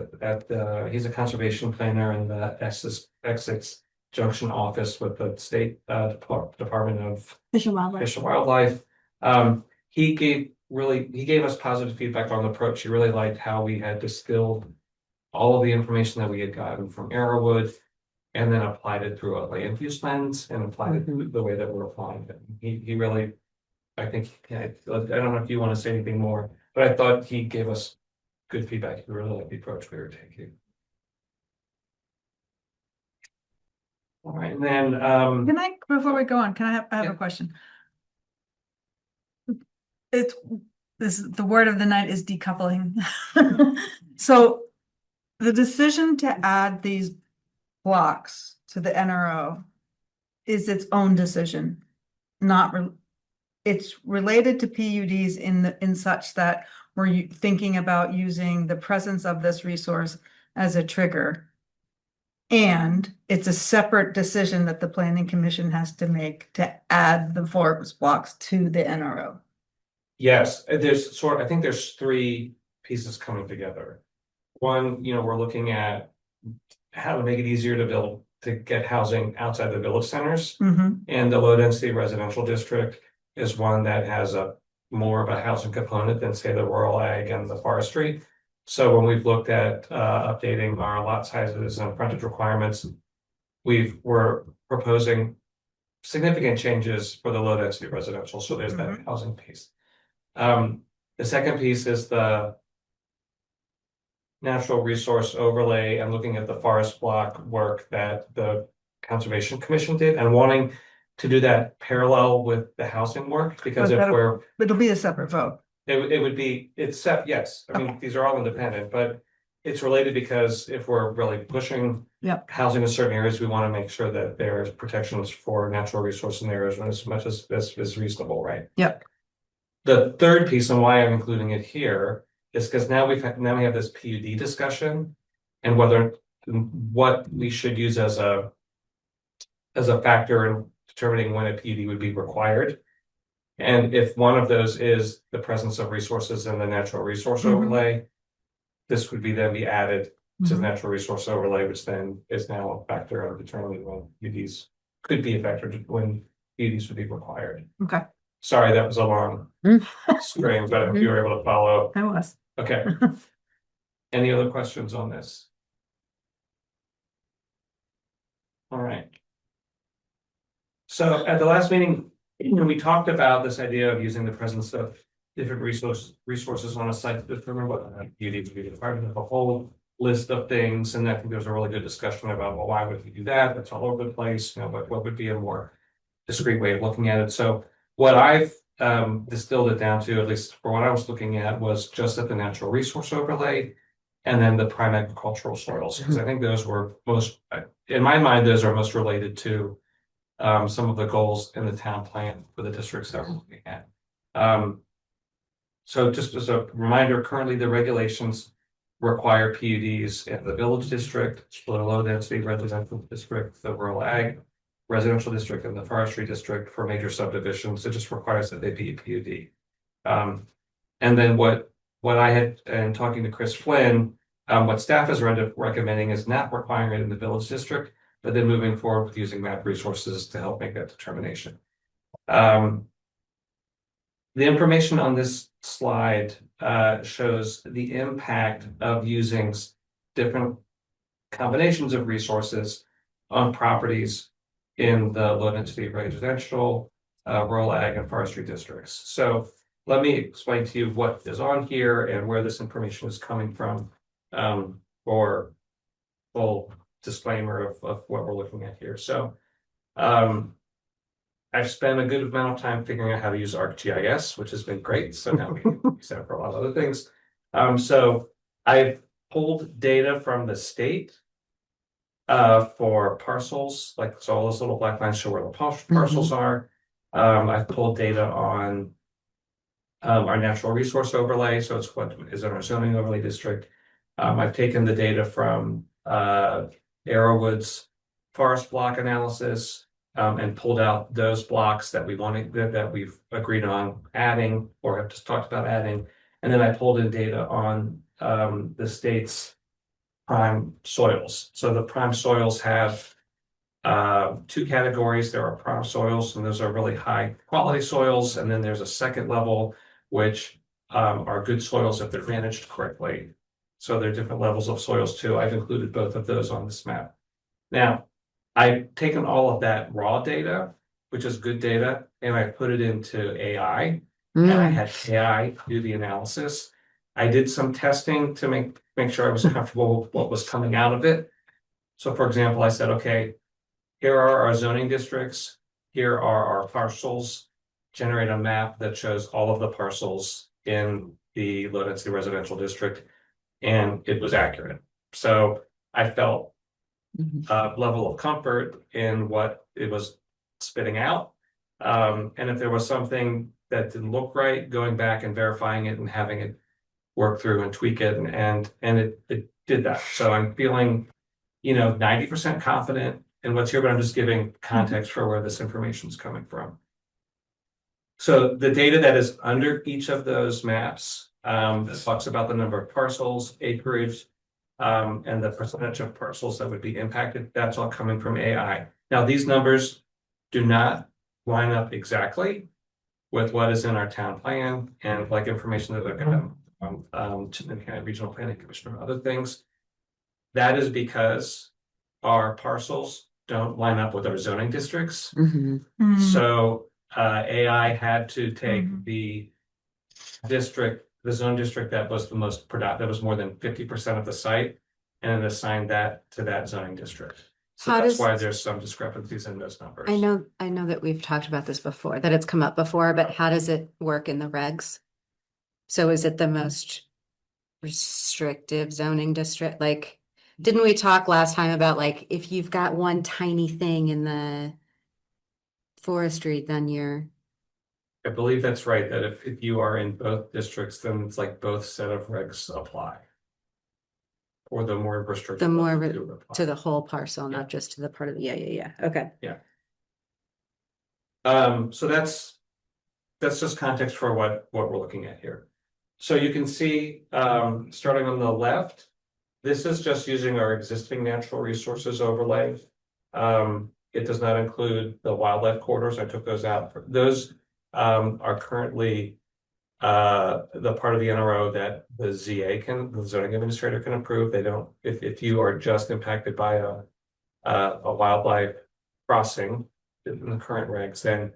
he's a conservation planner in the Essex Junction office with the state Department of Fish and Wildlife. Fish and Wildlife. He gave us positive feedback on the approach. He really liked how we had distilled all of the information that we had gotten from Arrowwood and then applied it through a land use lens and applied it the way that we're applying it. He really, I think, I don't know if you want to say anything more, but I thought he gave us good feedback. He really liked the approach we were taking. All right, and then Can I, before we go on, I have a question. The word of the night is decoupling. So the decision to add these blocks to the NRO is its own decision, it's related to PUDs in such that we're thinking about using the presence of this resource as a trigger. And it's a separate decision that the planning commission has to make to add the forest blocks to the NRO. yes, I think there's 3 pieces coming together. One, we're looking at how to make it easier to get housing outside the village centers. And the low density residential district is one that has more of a housing component than say the rural ag and the forestry. So when we've looked at updating our lot sizes and frontage requirements, we're proposing significant changes for the low density residential. So there's that housing piece. The second piece is the natural resource overlay and looking at the forest block work that the Conservation Commission did and wanting to do that parallel with the housing work, because But if that'll- we're, It'll be a separate vote. it would be, it's set, yes, I mean, these are all independent, but it's related because if we're really pushing Yep. housing in certain areas, we want to make sure that there's protections for natural resources in areas as much as is reasonable, right? Yep. The third piece and why I'm including it here is because now we have this PUD discussion and what we should use as a factor in determining when a PUD would be required. And if one of those is the presence of resources in the natural resource overlay, this would then be added to the natural resource overlay, which then is now a factor of determining when PUDs could be a factor when PUDs would be required. Okay, Sorry, that was a long string, but if you were able to follow. I was. Okay. Any other questions on this? All right. So at the last meeting, we talked about this idea of using the presence of different resources on a site to determine what PUD would be required. We have a whole list of things, and I think there's a really good discussion about, well, why would we do that? That's all over the place. You know, what would be a more discrete way of looking at it? So what I've distilled it down to, at least for what I was looking at, was just at the natural resource overlay and then the prime agricultural soils, because I think those were most, in my mind, those are most related to some of the goals in the town plan for the districts that we're looking at. So just as a reminder, currently the regulations require PUDs in the village district, split low density residential district, the rural ag residential district, and the forestry district for major subdivisions. It just requires that they be a PUD. And then what I had, and talking to Chris Flynn, what staff is recommending is not requiring it in the village district, but then moving forward with using map resources to help make that determination. The information on this slide shows the impact of using different combinations of resources on properties in the low density residential, rural ag, and forestry districts. So let me explain to you what is on here and where this information is coming from, for full disclaimer of what we're looking at here. So I've spent a good amount of time figuring out how to use ArcGIS, which has been great. So now we can use that for a lot of other things. So I've pulled data from the state for parcels, like, so all those little black lines show where the parcels are. I've pulled data on our natural resource overlay, so it's what is in our zoning overlay district. I've taken the data from Arrowwood's forest block analysis and pulled out those blocks that we wanted, that we've agreed on adding or have just talked about adding. And then I pulled in data on the state's prime soils. So the prime soils have two categories. There are prime soils, and those are really high quality soils. And then there's a second level, which are good soils if they're managed correctly. So there are different levels of soils too. I've included both of those on this map. Now, I've taken all of that raw data, which is good data, and I put it into AI. And I had AI do the analysis. I did some testing to make sure I was comfortable with what was coming out of it. So for example, I said, okay, here are our zoning districts. Here are our parcels. Generate a map that shows all of the parcels in the low density residential district. And it was accurate. So I felt a level of comfort in what it was spitting out. And if there was something that didn't look right, going back and verifying it and having it work through and tweak it, and it did that. So I'm feeling, 90% confident in what's here, but I'm just giving context for where this information is coming from. So the data that is under each of those maps talks about the number of parcels, acreage, and the percentage of parcels that would be impacted. That's all coming from AI. Now, these numbers do not line up exactly with what is in our town plan and like information that I've got to the County Regional Planning Commission or other things. That is because our parcels don't line up with our zoning districts. So AI had to take the district the zone district that was the most productive, that was more than 50% of the site, and then assigned that to that zoning district. So How that's does- why there's some discrepancies in those numbers. I know that we've talked about this before, that it's come up before, but how does it work in the regs? So is it the most restrictive zoning district? Like, didn't we talk last time about like, if you've got one tiny thing in the forestry, then you're, I believe that's right, that if you are in both districts, then it's like both set of regs apply. Or the more restrictive. the of more the two apply. to the whole parcel, Yeah. not just to the part of the, yeah. Okay. So that's just context for what we're looking at here. So you can see, starting on the left, this is just using our existing natural resources overlay. It does not include the wildlife corridors. I took those out. Those are currently the part of the NRO that the the zoning administrator can approve. They don't, if you are just impacted by a wildlife crossing in the current regs, then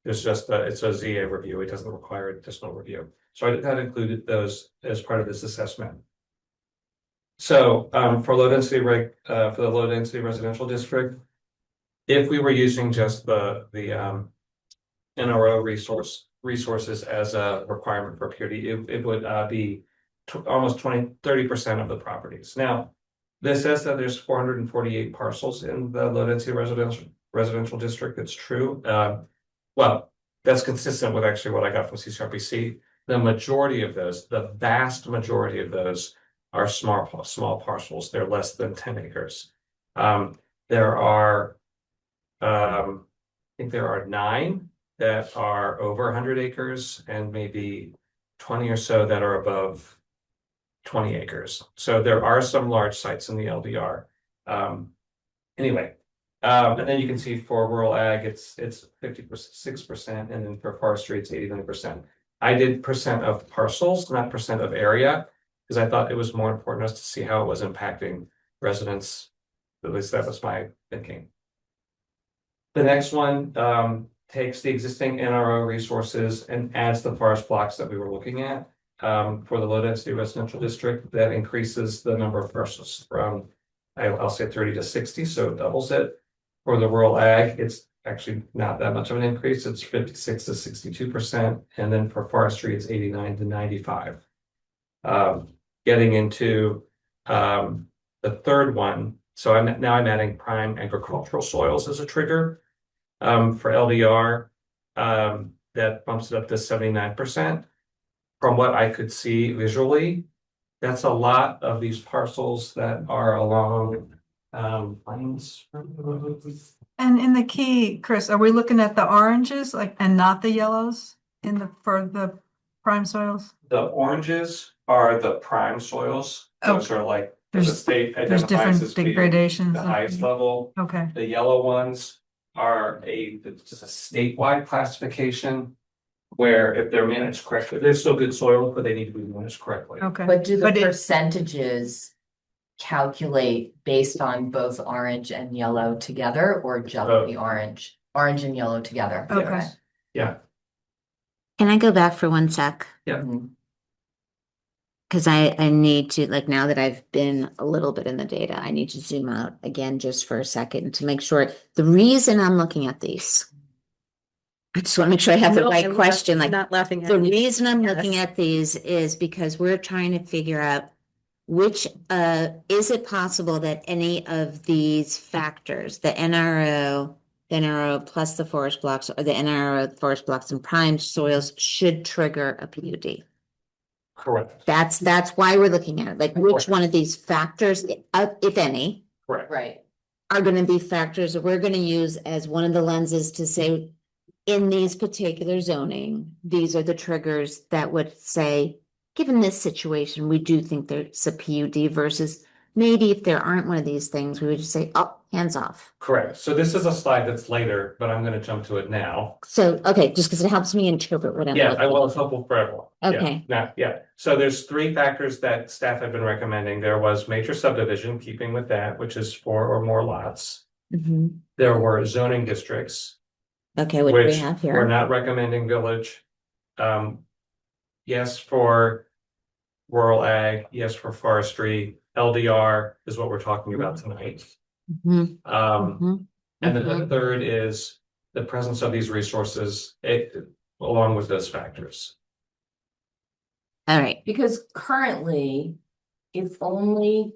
there's just it's a ZA review. It doesn't require additional review. So I did not include those as part of this assessment. So for low density for the low density residential district, if we were using just the NRO resources as a requirement for PRD, it would be almost 30% of the properties. Now, this says that there's 448 parcels in the low density residential district. It's true. Well, that's consistent with actually what I got from CCRPC. The majority of those, the vast majority of those, are small parcels. They're less than 10 acres. There are, I think there are 9 that are over 100 acres and maybe 20 or so that are above 20 acres. So there are some large sites in the LDR. Anyway, and then you can see for rural ag, it's 56%, and then for forestry, it's 89%. I did percent of parcels, not percent of area, because I thought it was more important to see how it was impacting residents. At least that was my thinking. The next one takes the existing NRO resources and adds the forest blocks that we were looking at. For the low density residential district, that increases the number of parcels from, I'll say 30 to 60, so it doubles it. For the rural ag, it's actually not that much of an increase. It's 56 to 62%. And then for forestry, it's 89 to 95. Getting into the third one. So I'm adding prime agricultural soils as a trigger. For LDR, that bumps it up to 79%. From what I could see visually, that's a lot of these parcels that are along plains. And in the key, Chris, are we looking at the oranges and not the yellows for the prime soils? The oranges are the prime soils. Those are like the state There's identifies as different being gradations. the highest level. Okay. The yellow ones are just a statewide classification where if they're managed correctly, they're still good soil, but they need to be managed correctly. Okay. But do the But it- percentages calculate based on both orange and yellow together, or just the orange and yellow together? Okay. Yeah. Can I go back for 1 sec? Yeah. Mhm. Because I need to, like, now that I've been a little bit in the data, I need to zoom out again just for a second to make sure. The reason I'm looking at these, I just want to make sure I have the No, right I'm question. Like, not laughing at the you. reason I'm looking Yes. at these is because we're trying to figure out which, is it possible that any of these factors, the NRO plus the forest blocks, or the NRO, forest blocks and prime soils, should trigger a PUD? Correct. That's why we're looking at it, like which one of these factors, if any, Correct. Right. are gonna be factors that we're gonna use as one of the lenses to say, in these particular zoning, these are the triggers that would say, given this situation, we do think there's a PUD, versus maybe if there aren't one of these things, we would just say, oh, hands off. Correct. So this is a slide that's later, but I'm going to jump to it now. So, okay, just because it helps me interpret what I'm Yeah, looking it's helpful for everyone. Okay. Yeah. So there's 3 factors that staff have been recommending. There was major subdivision, keeping with that, which is 4 or more lots. Mhm. There were zoning districts, Okay, what do we which have we're here? not recommending village. Yes, for rural ag, yes for forestry, LDR is what we're talking about tonight. Mhm, Um, and then the mhm. third is the presence of these resources, along with those factors. All right, Because currently, it only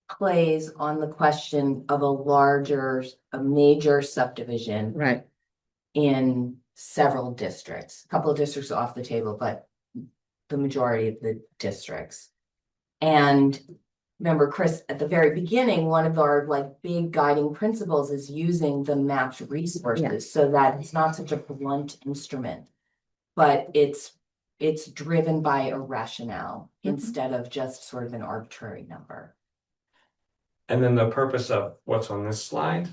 plays on the question of a major subdivision right. in several districts. A couple of districts are off the table, but the majority of the districts. And remember, Chris, at the very beginning, one of our like big guiding principles is using the mapped resources so that it's not such a blunt instrument. But it's driven by a rationale instead of just sort of an arbitrary number. And then the purpose of what's on this slide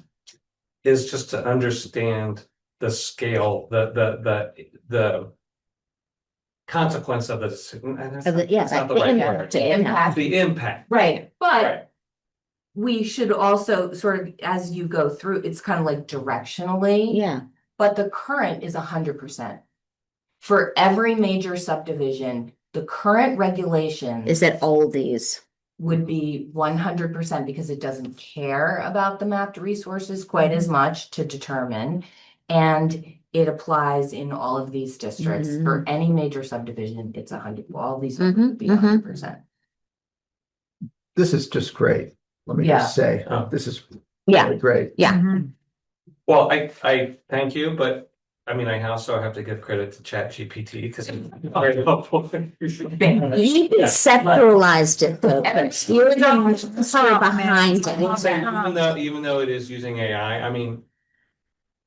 is just to understand the scale, the consequence of the decision. And that's not the the right impact, word. the impact. The impact. Right, but Right. we should also sort of, as you go through, it's kind of like directionally. Yeah, But the current is 100%. For every major subdivision, the current regulation is that all these? would be 100% because it doesn't care about the mapped resources quite as much to determine. And it applies in all of these districts. For any major subdivision, it's 100, all these would be 100%. This is just great. Let me Yeah. just say, Oh. this is Yeah, really great. yeah. Mhm. Well, I thank you, but I mean, I also have to give credit to ChatGPT because it's very helpful. You conceptualized it though, but you're the sort of behind it. Even though it is using AI, I mean,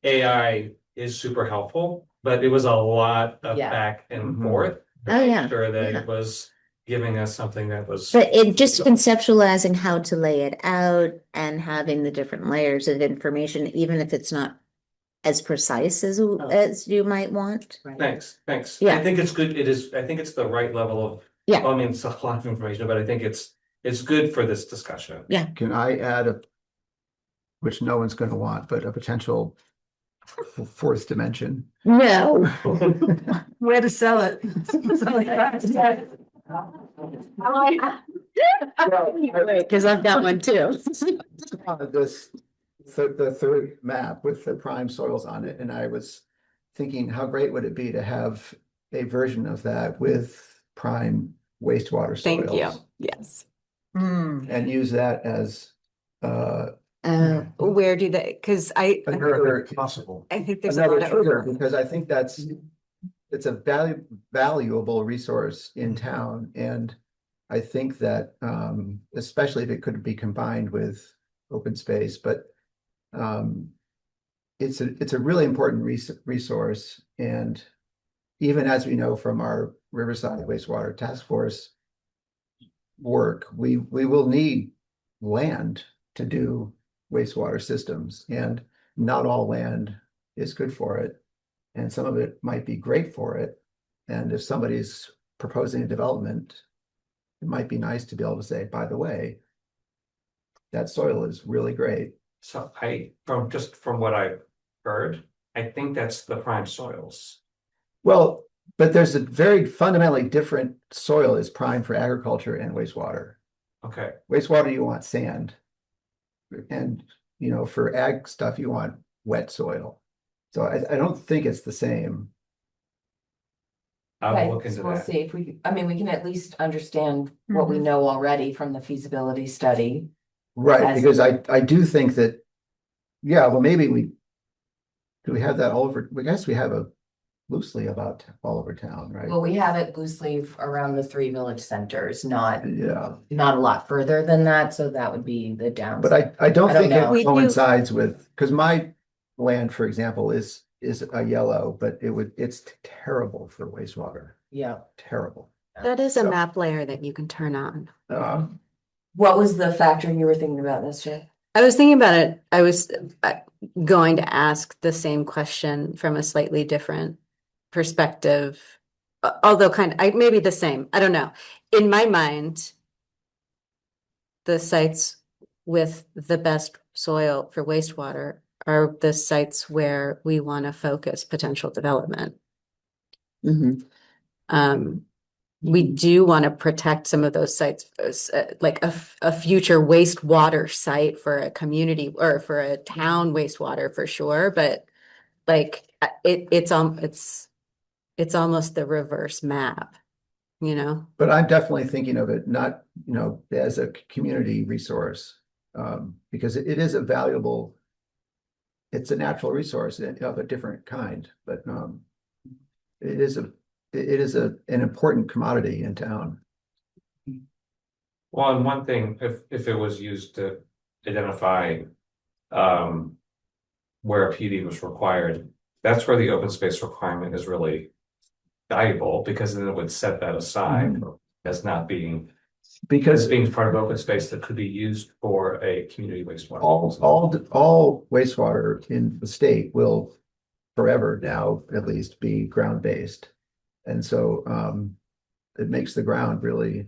AI is super helpful, but it was a lot of Yeah. back and Mhm. forth. to Oh, make yeah, Sure that yeah. it was giving us something that was. But it just conceptualizing how to lay it out and having the different layers of information, even if it's not as precise as you might want. Thanks. Yeah. I think it's good. I think it's the right level of. Yeah. I mean, it's a lot of information, but I think it's good for this discussion. Can I add which no one's going to want, but a potential fourth dimension? No. Way to sell it. Because I've got one too. The third map with the prime soils on it, and I was thinking, how great would it be to have a version of that with prime wastewater soils? Thank you. Yes. And use that as Where do they, because another Possible. I think there's a lot of trigger, over. because I think it's a valuable resource in town, and I think that especially if it could be combined with open space, but it's a really important resource, and even as we know from our Riverside Wastewater Task Force work, we will need land to do wastewater systems, and not all land is good for it, and some of it might be great for it. And if somebody's proposing a development, it might be nice to be able to say, by the way, that soil is really great. So from what I've heard, I think that's the prime soils. Well, but there's a very fundamentally different soil is prime for agriculture and wastewater. Okay. Wastewater, you want sand. And, for ag stuff, you want wet soil. So I don't think it's the same. I Okay, will look into so we'll that. see if we can at least understand what we know already from the feasibility study. Right, As- because I do think that, yeah, well, maybe do we have that all over? I guess we have a loosely about all over town, right? Well, we have it loosely around the 3 village centers, not Yeah, a lot further than that, so that would be the downside. but I don't I don't think know. We it do- coincides with, because my land, for example, is a yellow, but it's terrible for wastewater, Yeah. terrible. That is a So- map layer that you can turn on. What was the factor you were thinking about this, Jay? I was thinking about it. I was going to ask the same question from a slightly different perspective, although maybe the same. I don't know. In my mind, the sites with the best soil for wastewater are the sites where we want to focus potential development. Mhm. We do want to protect some of those sites, like a future wastewater site for a community or for a town wastewater for sure, but like it's almost the reverse map, you know? But I'm definitely thinking of it not, as a community resource. Because it is a valuable, it's a natural resource of a different kind, but it is an important commodity in town. Well, and one thing, if it was used to identify where a PD was required, that's where the open space requirement is really valuable, because then it would set that aside as not being, as Because being part of open space that could be used for a community wastewater. all wastewater in the state will forever now at least be ground-based. And so it makes the ground that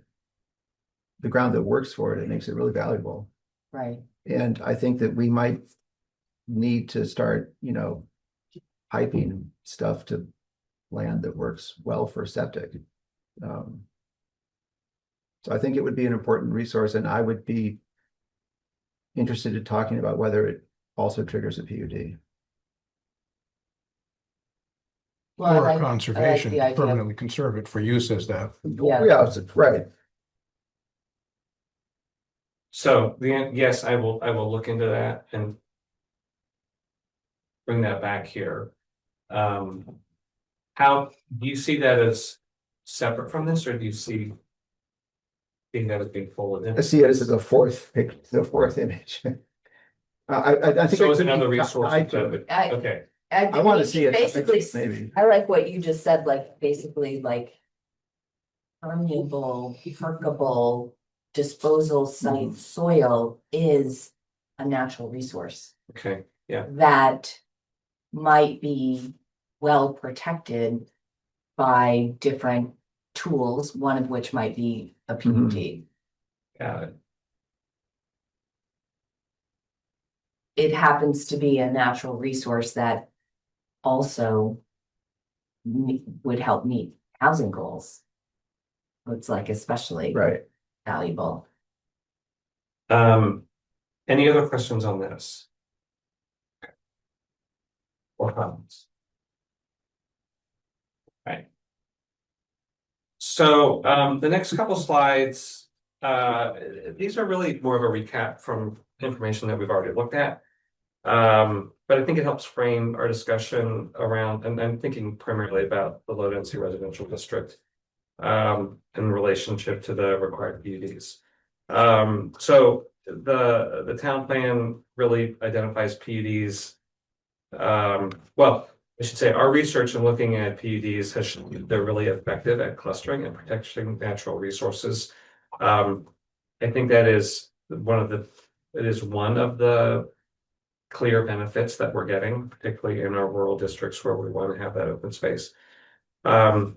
works for it, it makes it really valuable. Right. And I think that we might need to start, piping stuff to land that works well for septic. So I think it would be an important resource, and I would be interested in talking about whether it also triggers a PUD. Well, I Or like conservation, the idea. permanently conserve it for use as that. Yeah. Yeah, right. So yes, I will look into that and bring that back here. How do you see that as separate from this, or do you see that as being folded in? I see it as the fourth image. I think So it is could be another resource tied to that it. okay. I want to see it. Basically, Maybe. I like what you just said, like basically like permeable, permeable disposal site soil is a natural resource Okay, yeah. that might be well protected by different tools, one of which might be a PUD. Got it. It happens to be a natural resource that also would help meet housing goals. It's like especially Right. valuable. Any other questions on this? Or comments? Right. So the next couple slides, these are really more of a recap from information that we've already looked at. But I think it helps frame our discussion around, and I'm thinking primarily about the low density residential district in relationship to the required PUDs. So the town plan really identifies PUDs. Well, I should say our research in looking at PUDs has shown that they're really effective at clustering and protecting natural resources. I think that is one of the clear benefits that we're getting, particularly in our rural districts where we want to have that open space. And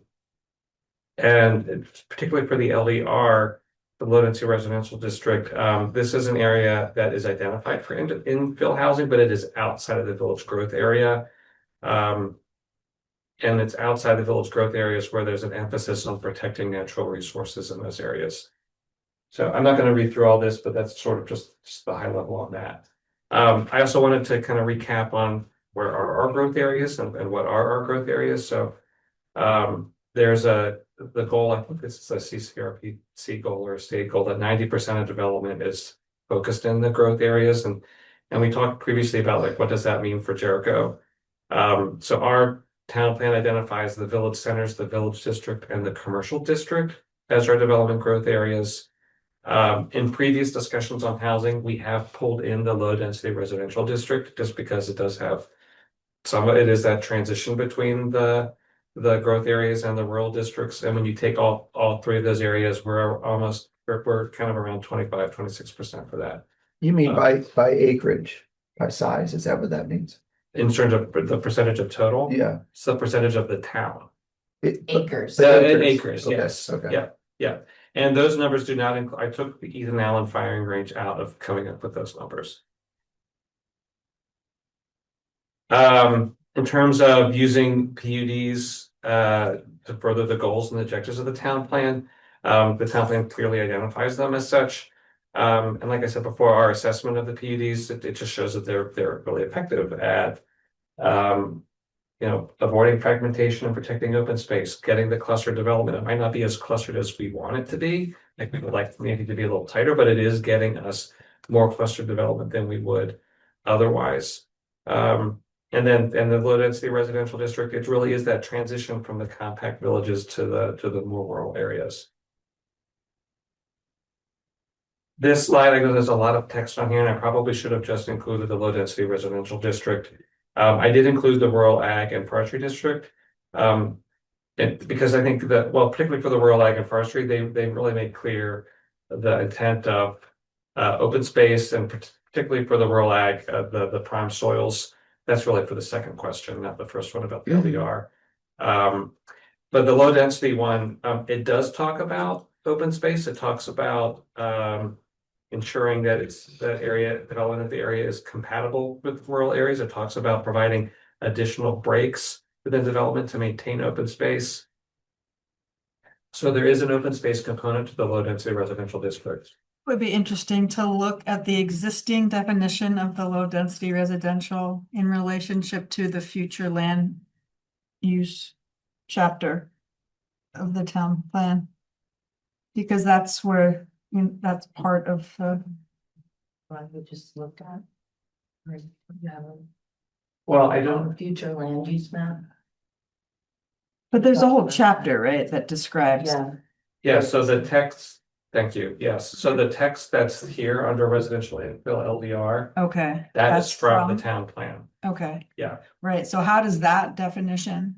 particularly for the LDR, the low density residential district, this is an area that is identified for infill housing, but it is outside of the village growth area. And it's outside the village growth areas where there's an emphasis on protecting natural resources in those areas. So I'm not going to read through all this, but that's sort of just the high level on that. I also wanted to kind of recap on where are our growth areas and what are our growth areas. So there's the goal, I think this is a CCRPC goal or a state goal, that 90% of development is focused in the growth areas. And we talked previously about like, what does that mean for Jericho? So our town plan identifies the village centers, the village district, and the commercial district as our development growth areas. In previous discussions on housing, we have pulled in the low density residential district just because it does have some of it is that transition between the growth areas and the rural districts. And when you take all three of those areas, we're kind of around 26% for that. You mean by acreage, by size? Is that what that means? In terms of the percentage of total? Yeah. It's the percentage of the town. Acres. Acres, Okay, yes. okay. Yeah. And those numbers do not include, I took the Ethan Allen firing range out of coming up with those numbers. In terms of using PUDs to further the goals and objectives of the town plan. The town plan clearly identifies them as such. And like I said before, our assessment of the PUDs, it just shows that they're really effective at avoiding fragmentation and protecting open space, getting the cluster development. It might not be as clustered as we want it to be. Like we would like maybe to be a little tighter, but it is getting us more cluster development than we would otherwise. And the low density residential district, it really is that transition from the compact villages to the more rural areas. This slide, I know there's a lot of text on here, and I probably should have just included the low density residential district. I did include the rural ag and forestry district. Because I think that, well, particularly for the rural ag and forestry, they really made clear the intent of open space, and particularly for the rural ag, the prime soils. That's really for the second question, not the first one about the LDR. But the low density one, it does talk about open space. It talks about ensuring that development of the area is compatible with rural areas. It talks about providing additional breaks within development to maintain open space. So there is an open space component to the low density residential district. Would be interesting to look at the existing definition of the low density residential in relationship to the future land use chapter of the town plan. Because that's where, that's part of the. We just looked at. Right, yeah, Well, I don't. future land use map. But there's a whole chapter, right, that describes. Yeah, so the text, thank you, yes, so the text that's here under residential infill LDR, Okay. that that's is from the town plan. Okay. Yeah. Right, so how does that definition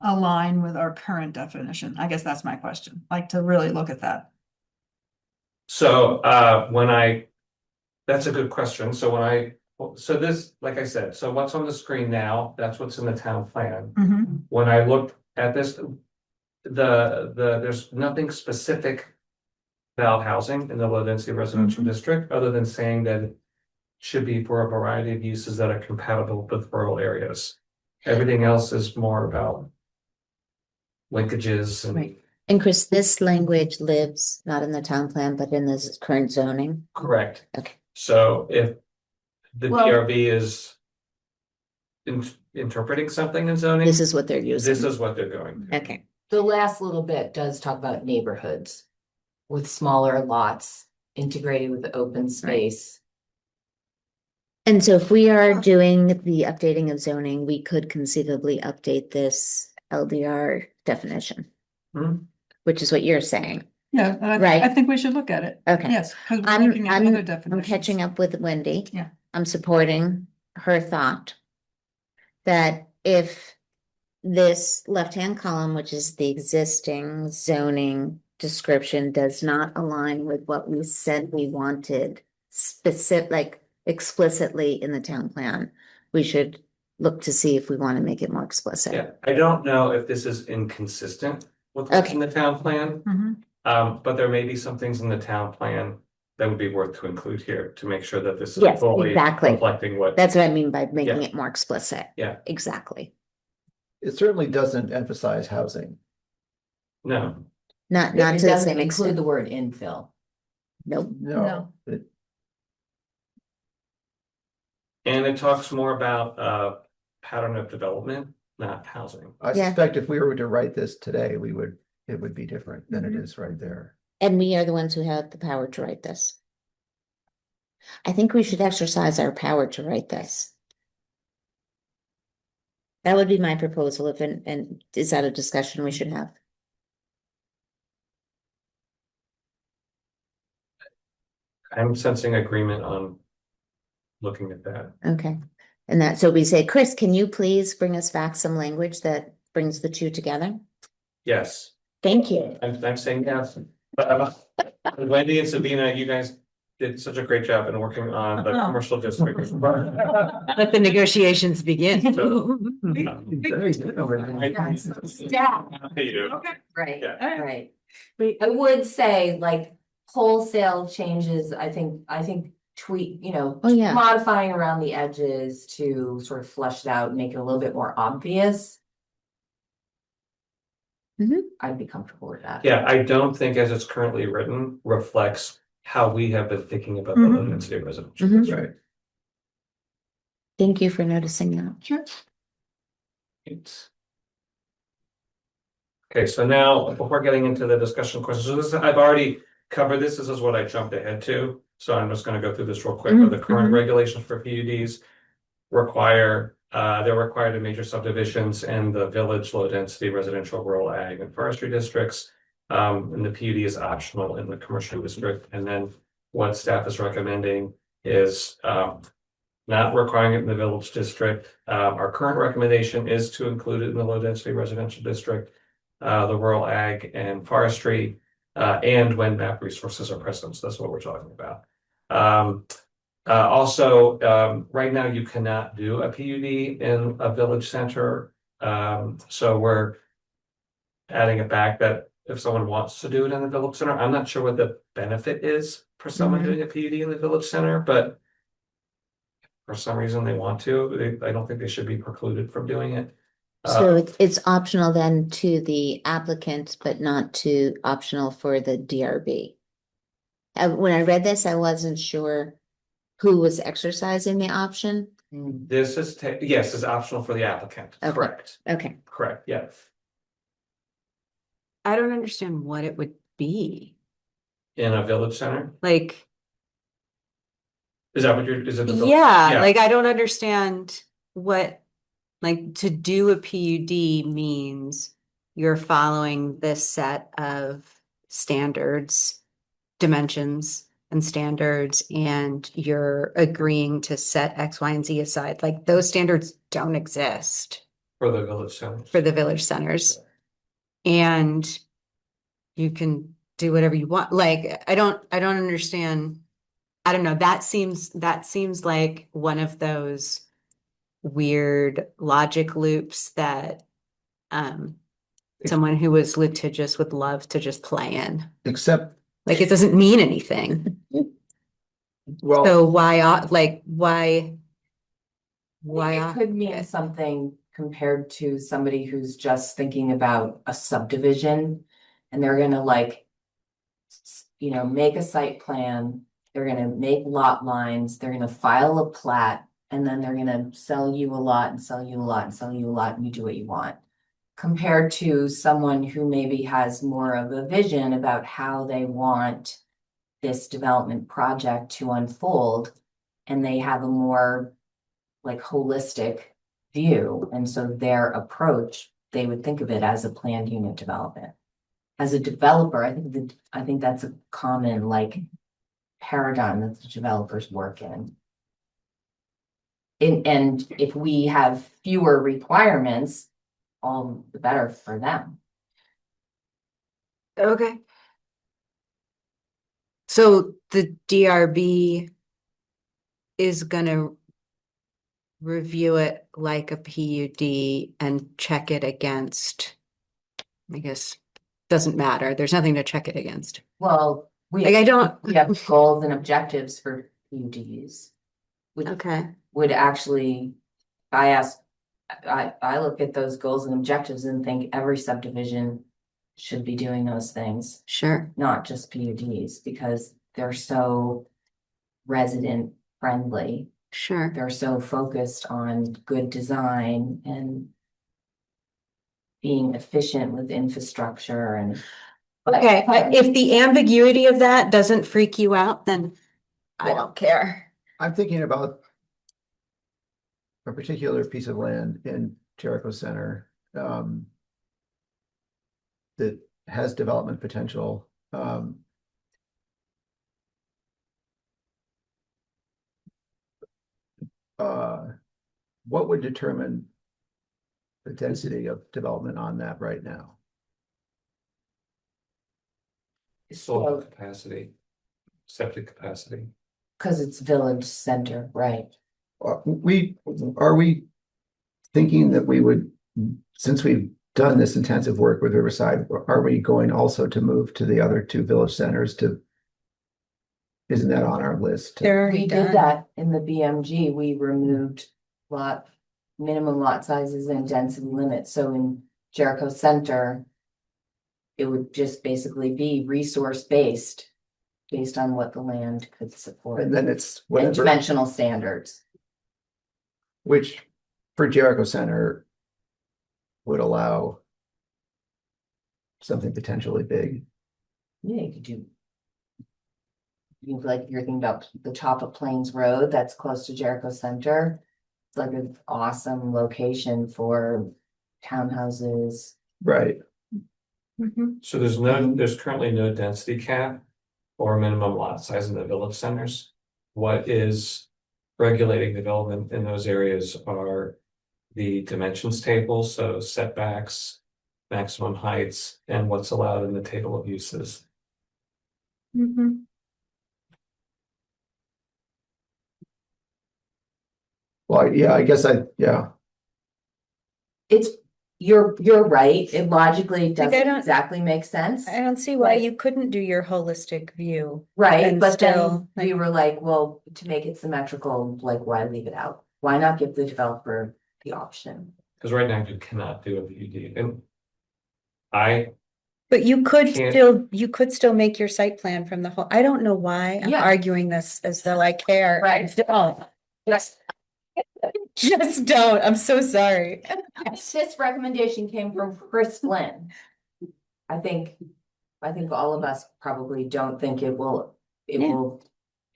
align with our current definition? I guess that's my question, like to really look at that. So that's a good question. So this, like I said, so what's on the screen now, that's what's in the town plan. Mm-hmm. When I looked at this, there's nothing specific about housing in the low density residential district, other than saying that it should be for a variety of uses that are compatible with rural areas. Everything else is more about linkages and. Right. And Chris, this language lives not in the town plan, but in this current zoning. Correct. Okay. So if the Well- PRB is interpreting something in zoning, This is what they're using. this is what they're going to. Okay. The last little bit does talk about neighborhoods with smaller lots integrated with open space. And so if we are doing the updating of zoning, we could conceivably update this LDR definition. Hmm. Which is what you're saying. Yeah, Right. I think we should look at it. Okay. Yes, because we're looking at other I'm definitions. catching up with Wendy. Yeah. I'm supporting her thought that if this left-hand column, which is the existing zoning description, does not align with what we said we wanted like explicitly in the town plan, we should look to see if we want to make it more explicit. Yeah, I don't know if this is inconsistent with what's in the town plan. Mhm. But there may be some things in the town plan that would be worth to include here to make sure that this is Yes, fully exactly. reflecting what. That's what I mean by making Yeah. it more explicit. Yeah. Exactly. It certainly doesn't emphasize housing. No, Not It to the doesn't same include extent. the word infill. Nope. No. and it talks more about pattern of development, not housing. I Yeah. suspect if we were to write this today, it would be different than it Mhm. is right there. And we are the ones who have the power to write this. I think we should exercise our power to write this. That would be my proposal and is that a discussion we should have? I'm sensing agreement on looking at that. Okay. And that, so we say, Chris, can you please bring us back some language that brings the two together? Yes, Thank you. I'm saying yes. But Wendy and Sabina, you guys did such a great job in working on the commercial district. Let the negotiations begin. Yeah. Hey, you. Okay. Right, Yeah. right. I would say like wholesale changes, I think tweak, Oh, yeah. modifying around the edges to sort of flesh it out, make it a little bit more obvious. I'd be comfortable with that. Yeah, I don't think as it's currently written reflects how we have been thinking about the low density residential. Mhm. district. Right. Thank you for noticing that. Sure. It's- Okay, so now before getting into the discussion questions, so this, I've already covered this. This is what I jumped ahead to. So I'm just gonna go through this real quick. But the current regulations for PUDs require, they're required in major subdivisions and the village, low density residential, rural ag and forestry districts. And the PUD is optional in the commercial district. And then what staff is recommending is, not requiring it in the village district. Our current recommendation is to include it in the low density residential district, the rural ag and forestry, and when map resources are present. So that's what we're talking about. Also, right now you cannot do a PUD in a village center. So we're adding it back that if someone wants to do it in the village center, I'm not sure what the benefit is for someone doing a PUD in the village center, but for some reason they want to, I don't think they should be precluded from doing it. So it's optional then to the applicant, but not to optional for the DRB. When I read this, I wasn't sure who was exercising the option. This is, yes, is optional for the applicant, Okay. correct, Okay. correct, yeah. I don't understand what it would be. In a village center, Like, is that what you're, is it? the vil- yeah, like I don't understand what, like to do a PUD means you're following this set of standards, dimensions and standards, and you're agreeing to set X, Y, and Z aside. Like those standards don't exist For the village center. for the village centers. And you can do whatever you want. Like, I don't understand. I don't know. That seems like one of those weird logic loops that someone who was litigious would love to just play in. Except, Like it doesn't mean anything. well, So why It could mean something compared to somebody who's just thinking about a subdivision and they're gonna make a site plan, they're gonna make lot lines, they're gonna file a plat, and then they're gonna sell you a lot and sell you a lot and sell you a lot and you do what you want. Compared to someone who maybe has more of a vision about how they want this development project to unfold, and they have a more holistic view, and so their approach, they would think of it as a planned unit development. As a developer, I think that's a common paradigm that the developers work in. And if we have fewer requirements, all the better for them. Okay. So the DRB is gonna review it like a PUD and check it against, I guess, doesn't matter. There's nothing to check it against. Well, we I have goals and objectives for PUDs. Which okay, would actually, I look at those goals and objectives and think every subdivision should be doing those things, sure. not just PUDs, because they're so resident friendly. Sure. They're so focused on good design and being efficient with infrastructure and. Okay, if the ambiguity of that doesn't freak you out, then I don't care. I'm thinking about a particular piece of land in Jericho Center that has development potential. What would determine the density of development on that right now? Soil capacity, septic capacity. Because it's village center, right? Are we thinking that we would, since we've done this intensive work with Riverside, are we going also to move to the other two village centers to? Isn't that on our list? We did that in the BMG. We removed minimum lot sizes and density limits. So in Jericho Center, it would just basically be resource-based, based on what the land could support. And then it's And whatever, dimensional standards. which for Jericho Center would allow something potentially big. Yeah, you could do. Like you're thinking about the top of Plains Road, that's close to Jericho Center. It's like an awesome location for townhouses. Right. So there's currently no density cap or minimum lot size in the village centers. What is regulating development in those areas are the dimensions table, so setbacks, maximum heights, and what's allowed in the table of uses. Well, yeah, I guess yeah. It's, you're right, it logically Like, I doesn't don't- exactly make sense. I don't see why Like- you couldn't do your holistic view. Right, and but then still, we like- were like, well, to make it symmetrical, like, why leave it out? Why not give the developer the option? Because right now you cannot do a PUD, and I But you could Can't- still make your site plan from the whole, I don't know why I'm Yeah. arguing this as though I care. Right. Oh, Yes. just don't, I'm so sorry. This recommendation came from Chris Flynn. I think all of us probably don't think it will Yeah.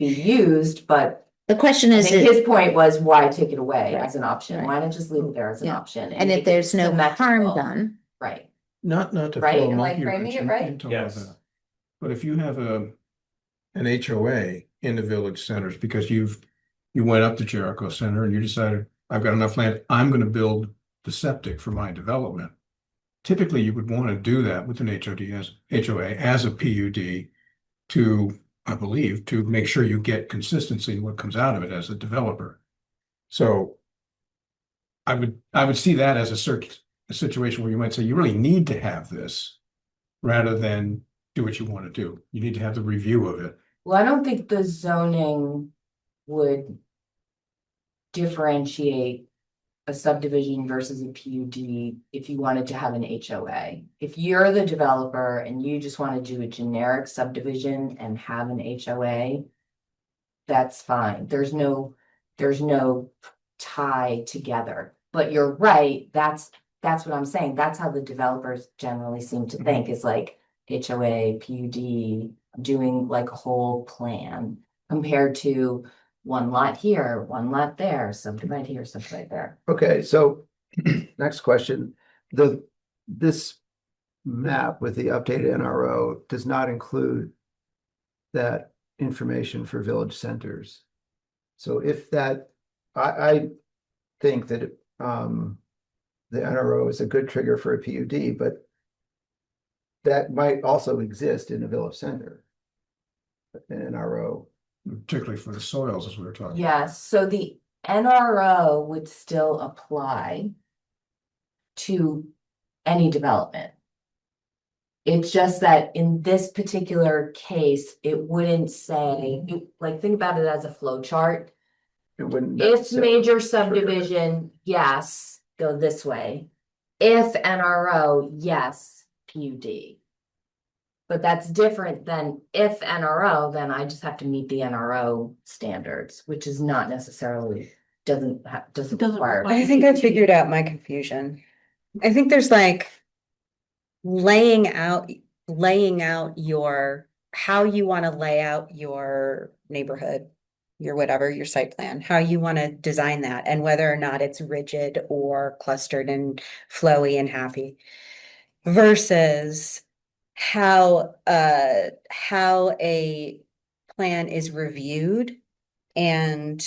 be used, but The question I is, think his point was, why take it away Right, as an option? right. Why not just leave it there as an Yeah. option? and make if there's it no harm symmetrical? done, Right, Not to Right? throw a Am I monkey framing wrench it in- right? into all Yes. that. But if you have an HOA in the village centers because you went up to Jericho Center and you decided, I've got enough land, I'm gonna build the septic for my development. Typically, you would want to do that with an HOA as a PUD to, I believe, to make sure you get consistency in what comes out of it as a developer. So I would see that as a situation where you might say you really need to have this rather than do what you want to do. You need to have the review of it. well, I don't think the zoning would differentiate a subdivision versus a PUD if you wanted to have an HOA. If you're the developer and you just want to do a generic subdivision and have an HOA, that's fine. There's no tie together. But you're right, that's what I'm saying. That's how the developers generally seem to think, is like HOA, PUD, doing like a whole plan compared to one lot here, one lot there, subdivide here, subdivide there. Okay, so next question. This map with the updated NRO does not include that information for village centers. So if that, I think that the NRO is a good trigger for a PUD, but that might also exist in a village center. An NRO. Particularly for the soils, as we were talking. Yes, so the NRO would still apply to any development. It's just that in this particular case, it wouldn't say, like, think about it as a flow chart. It wouldn't. If necessarily major trigger it. subdivision, yes, go this way. If NRO, yes, PUD. But that's different than if NRO, then I just have to meet the NRO standards, which is not necessarily, doesn't Doesn't require. require- I think I figured out my confusion. I think there's like laying out your, how you want to lay out your neighborhood, your whatever, your site plan, how you want to design that, and whether or not it's rigid or clustered and flowy and happy versus how a plan is reviewed and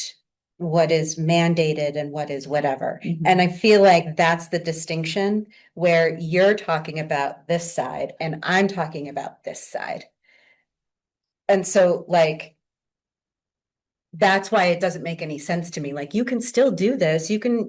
what is mandated and what is whatever. And I feel like that's the distinction where you're talking about this side and I'm talking about this side. And so like, that's why it doesn't make any sense to me. Like, you can still do this. You can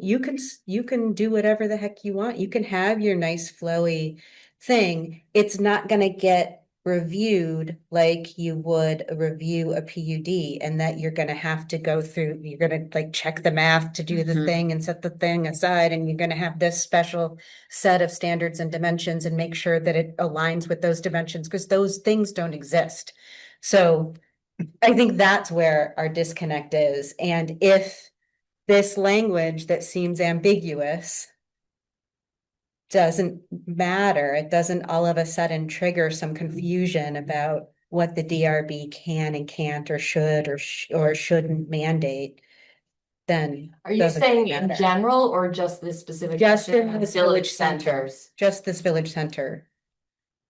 do whatever the heck you want. You can have your nice flowy thing. It's not gonna get reviewed like you would review a PUD, and that you're gonna have to go through, you're gonna like check the math to do the Mhm. thing and set the thing aside, and you're gonna have this special set of standards and dimensions and make sure that it aligns with those dimensions, because those things don't exist. So I think that's where our disconnect is. And if this language that seems ambiguous doesn't matter, it doesn't all of a sudden trigger some confusion about what the DRB can and can't or should or shouldn't mandate, then Are you doesn't saying in matter. general or just this specific? Just section in of this village village center. centers? Just this village center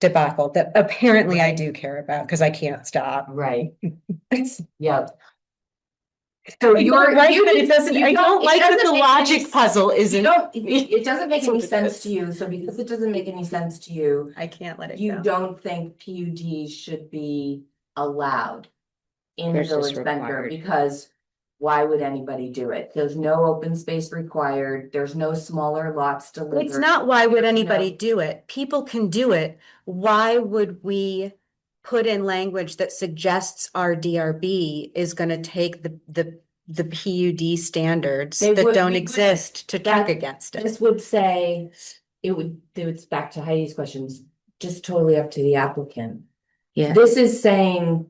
debacle that apparently I Right. do care about because I can't stop. Right, yeah. So I you're, don't like you, that it doesn't, you I don't it like that doesn't the make logic any- puzzle You isn't. don't, it doesn't make That's any what it sense is. to you, so because it doesn't make any sense to you, I can't let it you go. don't think PUDs should be allowed in the Versus village center, required. because why would anybody do it? There's no open space required, there's no smaller lots delivered. It's not why would There's anybody no- do it? People can do it. Why would we put in language that suggests our DRB is gonna take the PUD standards They that would- don't we would- exist to check that- against it? This would say, it's back to Heidi's questions, just totally up to the applicant. Yeah. This is saying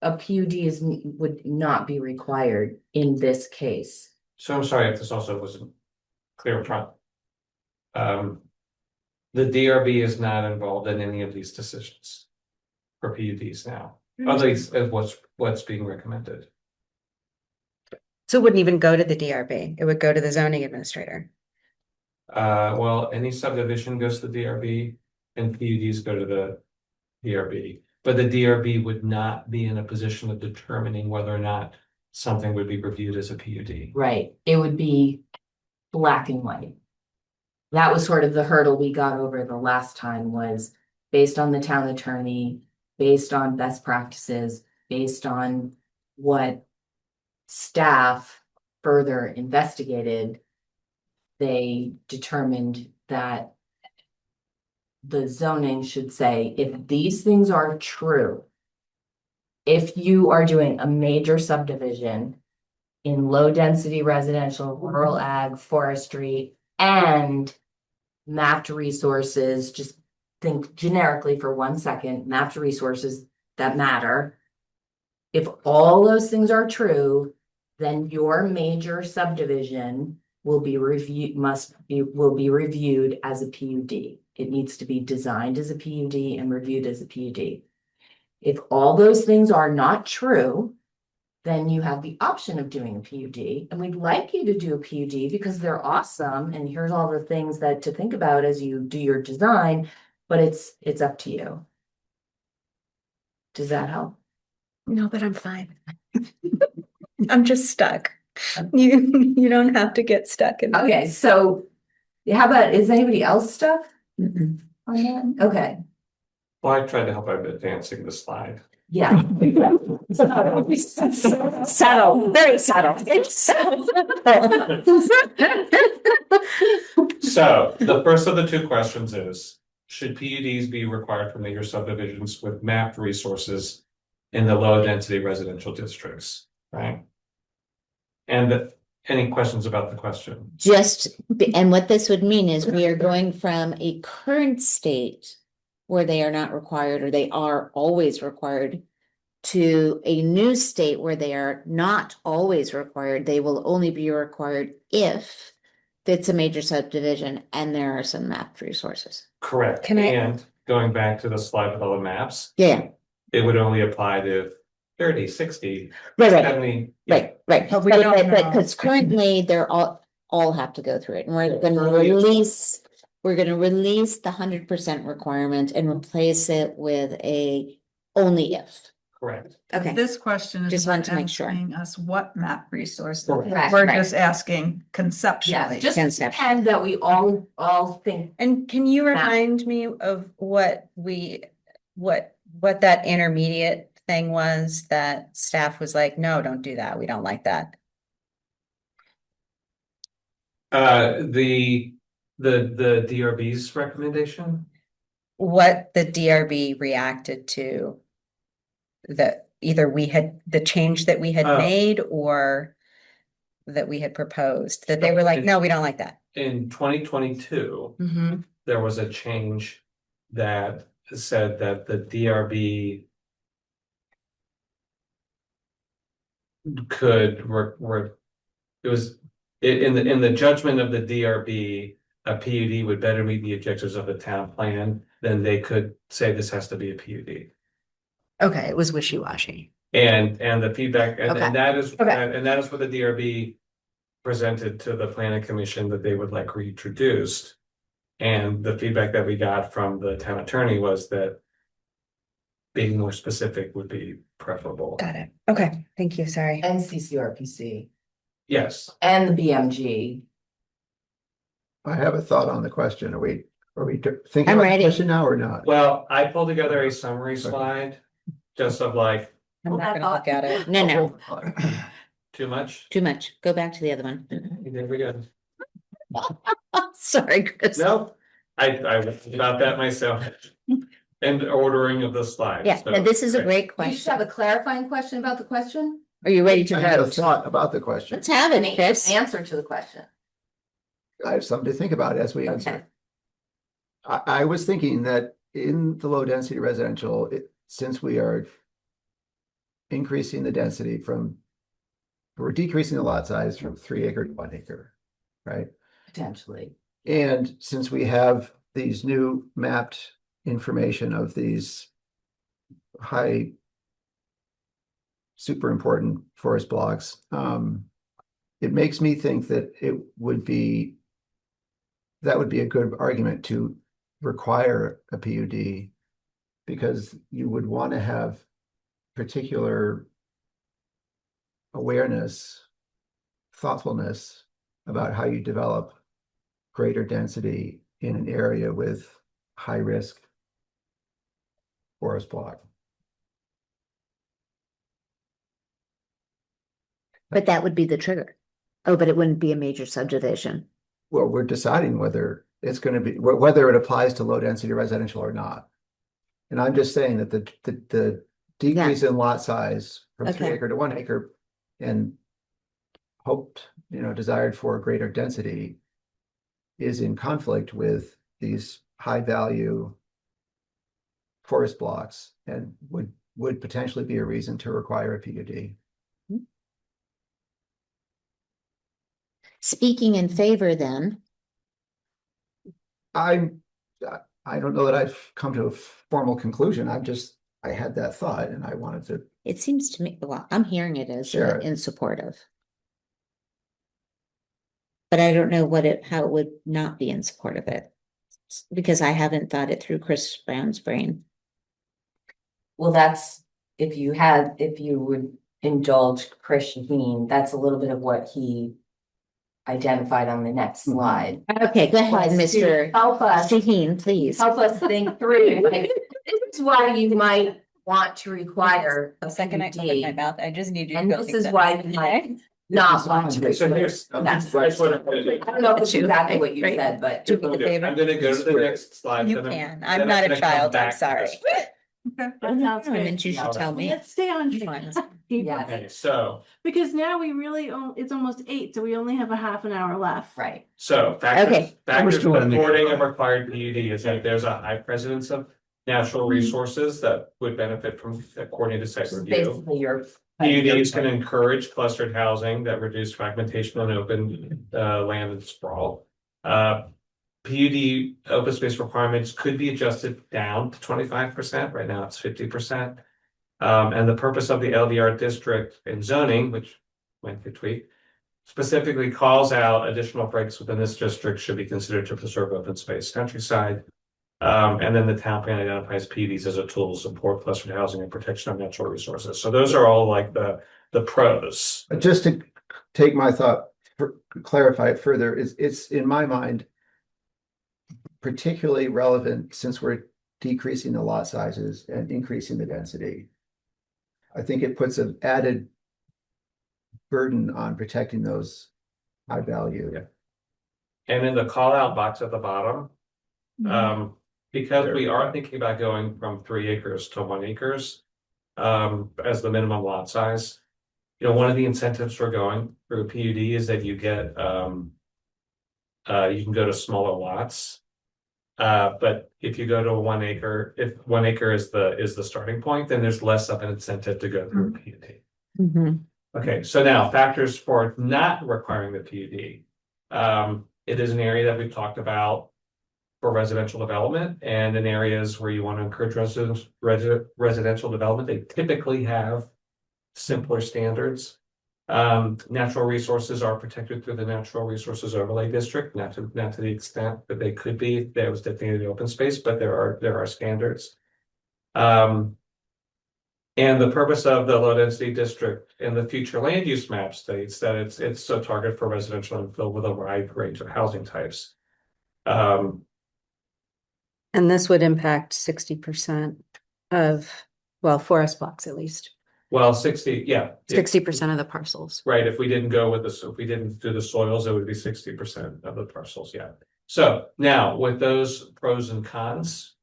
a PUD would not be required in this case. So I'm sorry if this also wasn't clear up front. The DRB is not involved in any of these decisions for PUDs now, at least as what's being recommended. So it wouldn't even go to the DRB. It would go to the zoning administrator. Well, any subdivision goes to the DRB and PUDs go to the DRB. But the DRB would not be in a position of determining whether or not something would be reviewed as a PUD. Right, it would be black and white. That was sort of the hurdle we got over the last time, was based on the town attorney, based on best practices, based on what staff further investigated. They determined that the zoning should say, if these things are true, if you are doing a major subdivision in low density residential, rural ag, forestry, and mapped resources, just think generically for 1 second, mapped resources that matter. If all those things are true, then your major subdivision will be reviewed as a PUD. It needs to be designed as a PUD and reviewed as a PUD. If all those things are not true, then you have the option of doing a PUD, and we'd like you to do a PUD because they're awesome, and here's all the things that to think about as you do your design, but it's up to you. Does that help? No, but I'm fine. I'm just stuck. You don't have to get stuck in. Okay, so how about, is anybody else stuck Mhm. on that? Okay, Well, I tried to help by advancing the slide. yeah. Subtle, very subtle. It's subtle. So the first of the two questions is, should PUDs be required for major subdivisions with mapped resources in the low density residential districts, right? And any questions about the question? And what this would mean is we are going from a current state where they are not required, or they are always required, to a new state where they are not always required. They will only be required if it's a major subdivision and there are some mapped resources. Correct. Can I- And going back to the slide with all the maps, Yeah, it would only apply to 30, 60, right, 70. right. But we don't know. Because currently they're all have to go through it, and we're gonna release the 100% requirement and replace it with a only if. Correct. Okay. This question is Just not wanted to make sure. asking us what map resources. Correct. We're Right. just asking Yeah, conceptually. just Concept. pretend that we all think, And can you remind me of what that intermediate thing was that staff was like, no, don't do that. We don't like that. The DRB's recommendation, what the DRB reacted to that either the change that we had Oh. made or that we had proposed, that they were like, no, we don't like that. In 2022, Mm-hmm. there was a change that said that the DRB could it was in the judgment of the DRB, a PUD would better meet the objectives of the town plan than they could say this has to be a PUD. Okay, it was wishy-washy. And the feedback, Okay. and that is, Okay. and that is what the DRB presented to the planning commission that they would like reintroduced. And the feedback that we got from the town attorney was that being more specific would be preferable. Got it. Okay, thank you, sorry. And CCRPC Yes. and the BMG. I have a thought on the question. Are we thinking I'm about the ready. question now or not? Well, I pulled together a summary slide, just of like, I'm not gonna look at it. No, too much. too much. Go back to the other one. There we go. Sorry, Chris. No, I was about that myself. And ordering of the slides. Yeah, so, no, this is a okay. great You just have question. a clarifying question about the question? Are you ready to I have a vote? thought about the question. Let's have it, Chris. Answer to the question. I have something to think about as we Okay. answer. I was thinking that in the low density residential, since we are increasing the density we're decreasing the lot size from 3 acre to 1 acre, right? Potentially. And since we have these new mapped information of these high super important forest blocks, it makes me think that that would be a good argument to require a PUD, because you would want to have particular awareness, thoughtfulness about how you develop greater density in an area with high risk forest block. But that would be the trigger. Oh, but it wouldn't be a major subdivision. Well, we're deciding whether it's going to be, whether it applies to low density residential or not. And I'm just saying that the decrease in lot size from 3 Okay. acre to 1 acre and desired for greater density is in conflict with these high value forest blocks and would potentially be a reason to require a PUD. Speaking in favor then, I don't know that I've come to a formal conclusion. I had that thought and I wanted to. it seems to me, well, I'm hearing it as Sure. in supportive. But I don't know how it would not be in support of it. Because I haven't thought it through Chris Brown's brain. Well, if you would indulge Chris Shaheen, that's a little bit of what he identified on the next slide. Okay, go ahead, Was to Mr. Help us, Shaheen, please. help us think through, like, this is why you might want to require a The second I open my PUD. mouth, I just need you to And go this think is that. why you might not want to. So here's That's what I'm gonna do. I don't know if it's exactly what you Right. said, but. Do me the favor. I'm gonna go to the next slide. You then can. then I'm not a gonna come child, I'm back to sorry. this. That sounds And good. you should tell me. Let's stay on track. Yeah. Okay, so Because now we really, it's almost 8, so we only have a half an hour left. Right. factors Okay. factors still in the- supporting a required PUD is that there's a high presence of natural Mm-hmm. resources that would benefit from according to site This is review. basically your. PUDs can encourage clustered housing that reduce fragmentation on open land and sprawl. PUD open space requirements could be adjusted down to 25%. Right now it's 50%. And the purpose of the LDR district and zoning, which went to tweet, specifically calls out additional breaks within this district should be considered to preserve open space countryside. And then the town plan identifies PUDs as a tool to support clustered housing and protection of natural resources. So those are all like the pros. But just to take my thought, clarify it further, it's in my mind particularly relevant since we're decreasing the lot sizes and increasing the density. I think it puts an added burden on protecting those high value. Yeah. And in the call out box at the bottom, because we are thinking about going from 3 acres to 1 acres as the minimum lot size. You know, one of the incentives for going through a PUD is that you get you can go to smaller lots. But if you go to a 1 acre, if 1 acre is the starting point, then there's less of an incentive to go through a PUD. Mhm. Okay, so now factors for not requiring the PUD. It is an area that we've talked about for residential development, and in areas where you want to encourage residential development, they typically have simpler standards. Natural resources are protected through the Natural Resources Overlay District, not to the extent that they could be if there was designated open space, but there are standards. And the purpose of the low density district in the future land use map states that it's a target for residential infill with a wide range of housing types. And this would impact 60% of, well, forest blocks at least, Well, 60, yeah. 60% of the parcels. Right, if we didn't go with if we didn't do the soils, it would be 60% of the parcels, yeah. So now with those pros and cons,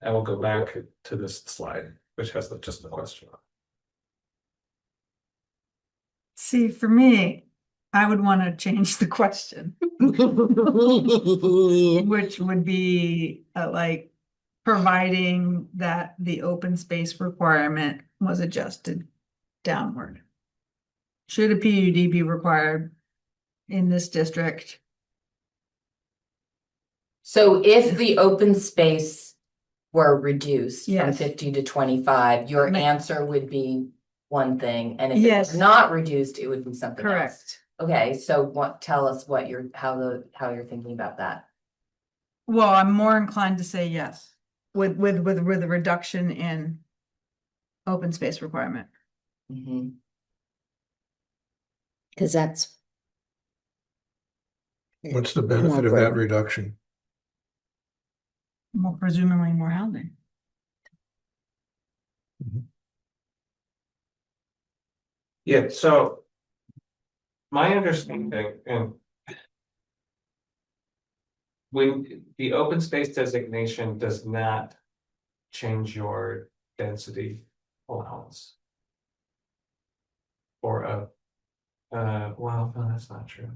I will go back to this slide, which has just the question. See, for me, I would want to change the question, which would be like providing that the open space requirement was adjusted downward. Should a PUD be required in this district? So if the open space were reduced from Yes. 50 to 25, your Ma- answer would be one thing, and if Yes. it's not reduced, it would be something else. Correct. Okay, so tell us what how you're thinking about that. Well, I'm more inclined to say yes, with a reduction in open space requirement. Mhm. Cause that's What's the benefit of that reduction? More presumably more housing. Yeah, so my understanding, and when the open space designation does not change your density allowance. Or well, no, that's not true.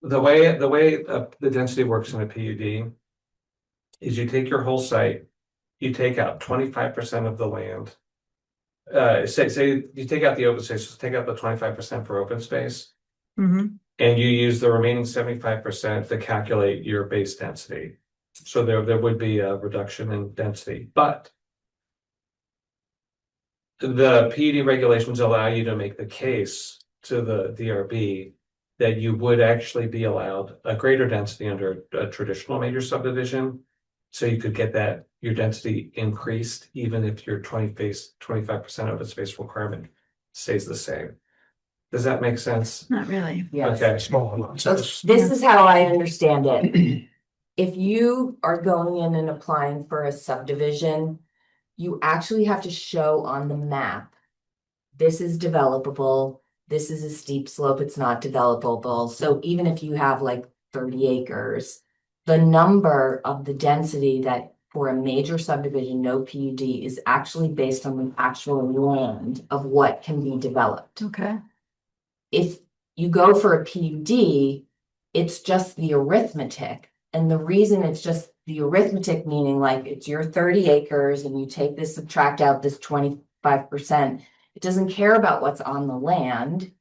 The way the density works in a PUD is you take your whole site, you take out 25% of the land. Say you take out the open space, just take out the 25% for open space, Mm-hmm. and you use the remaining 75% to calculate your base density. So there would be a reduction in density, but the PUD regulations allow you to make the case to the DRB that you would actually be allowed a greater density under a traditional major subdivision. So you could get that your density increased even if your 25% open space requirement stays the same. Does that make sense? Not really. Yes. Okay. Small lots. This is how I understand it. If you are going in and applying for a subdivision, you actually have to show on the map, this is developable, this is a steep slope, it's not developable. So even if you have like 30 acres, the number of the density that for a major subdivision, no PUD, is actually based on the actual land of what can be developed. Okay. If you go for a PUD, it's just the arithmetic. And the reason it's just the arithmetic, meaning like it's your 30 acres and you take this, subtract out this 25%, it doesn't care about what's on the land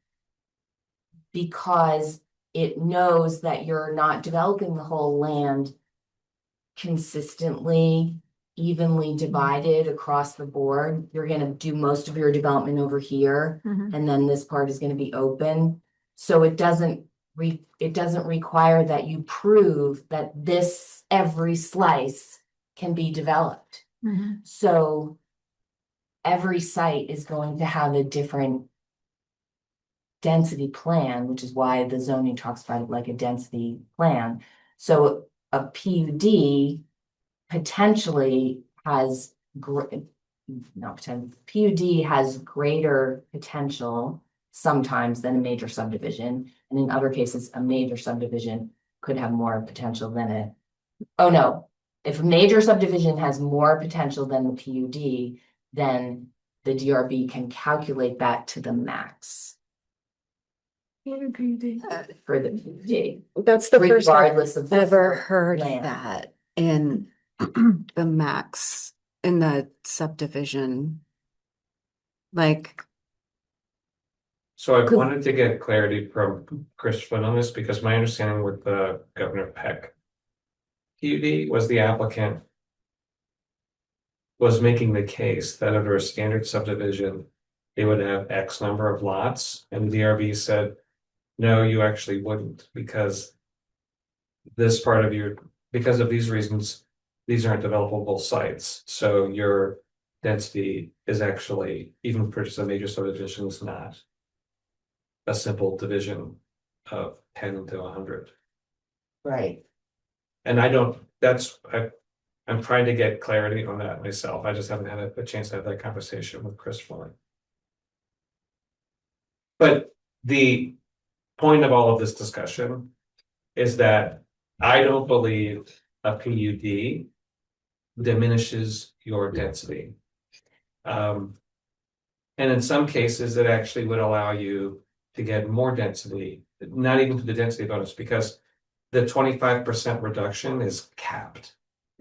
because it knows that you're not developing the whole land consistently, evenly divided across the board. You're going to do most of your development over here, Mhm. and then this part is going to be open. So it doesn't require that you prove that this every slice can be developed. Mhm. So every site is going to have a different density plan, which is why the zoning talks about it like a density plan. So a PUD potentially has PUD has greater potential sometimes than a major subdivision. And in other cases, a major subdivision could have more potential than it. Oh, no. If a major subdivision has more potential than the PUD, then the DRB can calculate that to the max for the PUD, That's the first I've regardless of. ever heard land. that in the max, in the subdivision. Like, So I wanted to get clarity from Chris Flynn on this, because my understanding with the Governor Peck PUD was the applicant was making the case that under a standard subdivision, they would have X number of lots, and the DRB said, no, you actually wouldn't, because this part of your, because of these reasons, these aren't developable sites, so your density is actually, even for just a major subdivision, is not a simple division of 10 to 100. Right. And I'm trying to get clarity on that myself. I just haven't had a chance to have that conversation with Chris Flynn. But the point of all of this discussion is that I don't believe a PUD diminishes your density. And in some cases, it actually would allow you to get more density, not even to the density bonus, because the 25% reduction is capped.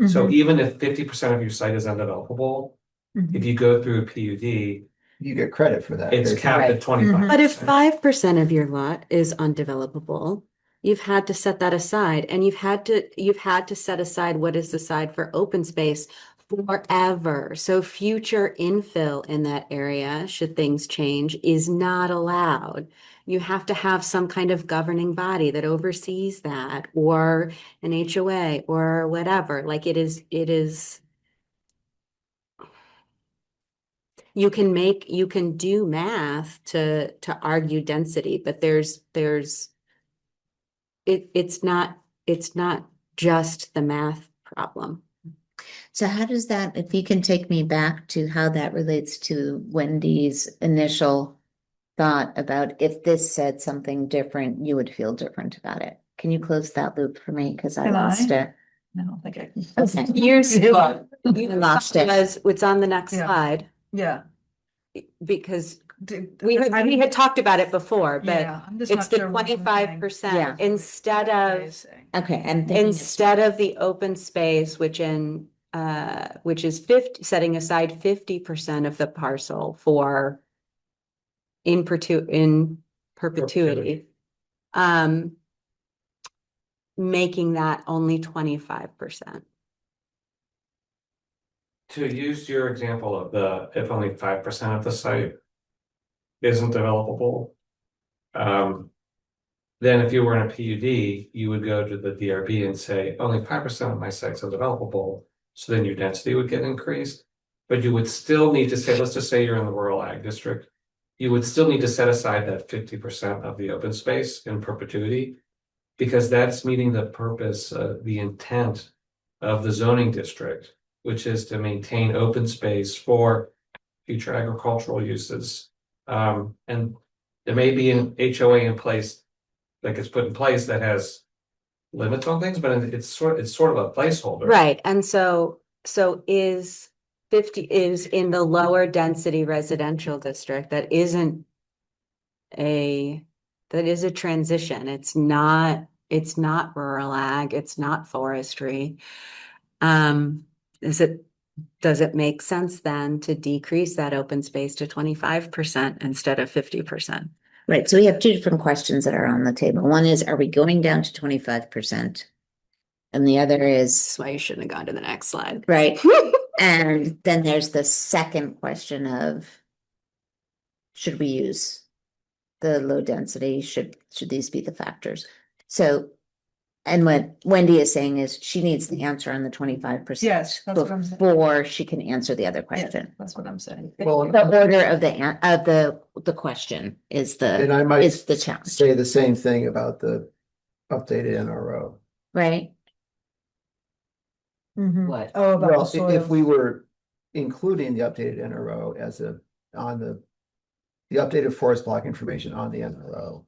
So even if 50% of your site is undevelopable, if you go through a PUD, You get credit for that. it's There's- capped at 25%. but if 5% of your lot is undevelopable, you've had to set that aside, and you've had to set aside what is the side for open space forever. So future infill in that area, should things change, is not allowed. You have to have some kind of governing body that oversees that, or an HOA or whatever. Like it is. You can do math to argue density, but it's not just the math problem. So how does that, if you can take me back to how that relates to Wendy's initial thought about if this said something different, you would feel different about it. Can you close that loop for me? Because I Can I? lost it. I don't think I can. Okay. You lost it. It's on the next Yeah. slide, Yeah. because we had talked about it before, but Yeah, I'm just it's not the sure what I'm saying. 25% Yeah. instead of Okay, I'm thinking it's instead of the open space, which is 50, setting aside 50% of the parcel for in perpetuity, making that only 25%. To use your example of if only 5% of the site isn't developable, then if you were in a PUD, you would go to the DRB and say, only 5% of my sites are developable. So then your density would get increased, but you would still need to say, let's just say you're in the rural ag district. You would still need to set aside that 50% of the open space in perpetuity, because that's meeting the purpose, the intent of the zoning district, which is to maintain open space for future agricultural uses. And there may be an HOA in place that gets put in place that has limits on things, but it's sort of a placeholder. Right, and so is 50 is in the lower density residential district that is a transition. It's not rural ag, it's not forestry. Does it make sense then to decrease that open space to 25% instead of 50%? right. So we have two different questions that are on the table. One is, are we going down to 25%? And the other is, That's why you shouldn't have gone to the next slide. right. And then there's the second question of, should we use the low density? Should these be the factors? So, and what Wendy is saying is she needs the answer on the 25%. Yes, that's what I'm saying. Before she can answer the other Yeah, question. that's what I'm saying. Well, The order of the question is and I might is the challenge, say the same thing about the updated NRO. right? What? Oh, about Well, the soils. if we were including the updated NRO on the the updated forest block information on the NRO.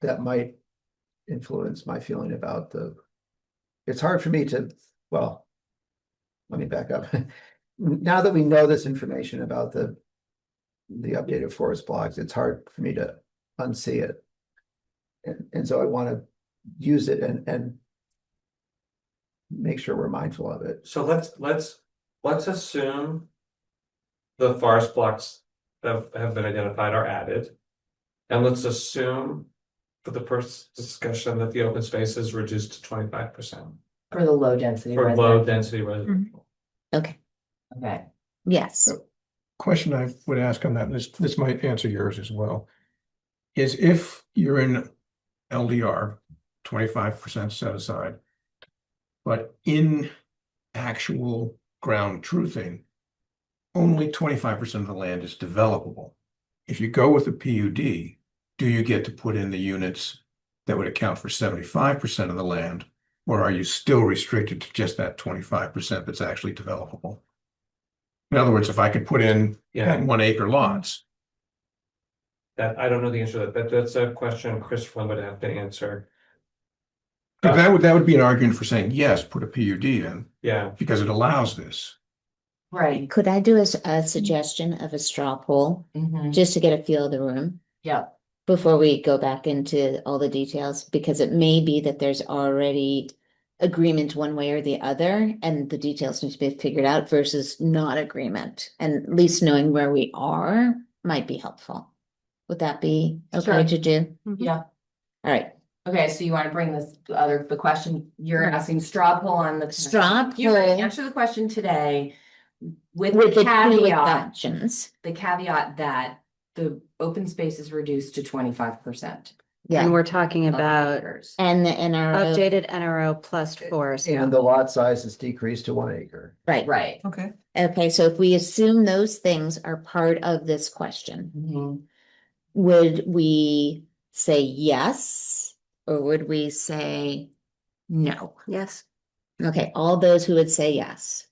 That might influence my feeling about it's hard for me to, well, let me back up. Now that we know this information about the updated forest blocks, it's hard for me to unsee it. And so I want to use it and make sure we're mindful of it. So let's assume the forest blocks that have been identified are added. And let's assume for the first discussion that the open space is reduced to 25% For the low density. for residential. low density residential. Okay, Okay, yes. Question I would ask on that, and this might answer yours as well, is if you're in LDR, 25% set aside, but in actual ground truthing, only 25% of the land is developable. If you go with a PUD, do you get to put in the units that would account for 75% of the land, or are you still restricted to just that 25% that's actually developable? In other words, if I could put in Yeah. 1 acre lots, That I don't know the answer to that. That's a question Chris Flynn would have to answer. but that would be an argument for saying, yes, put a PUD in, Yeah, because it allows this. right. Could I do a suggestion of a straw poll, Mhm. just to get a feel of the room? Yeah, Before we go back into all the details, because it may be that there's already agreement one way or the other, and the details need to be figured out versus not agreement. And at least knowing where we are might be helpful. Would that be okay Sure. to do? yeah. All right, Okay, so you want to bring the question, you're asking straw poll on the. straw You can poll answer the question today with with the the two caveat, options. that the open space is reduced to 25%. Yeah, And we're talking about acres. and the NRO, updated NRO plus forest. And the lot size is decreased to 1 acre. right. Right. Okay. Okay, so if we assume those things are part of this question, Mhm. would we say yes, or would we say no? Yes. Okay, all those who would say yes.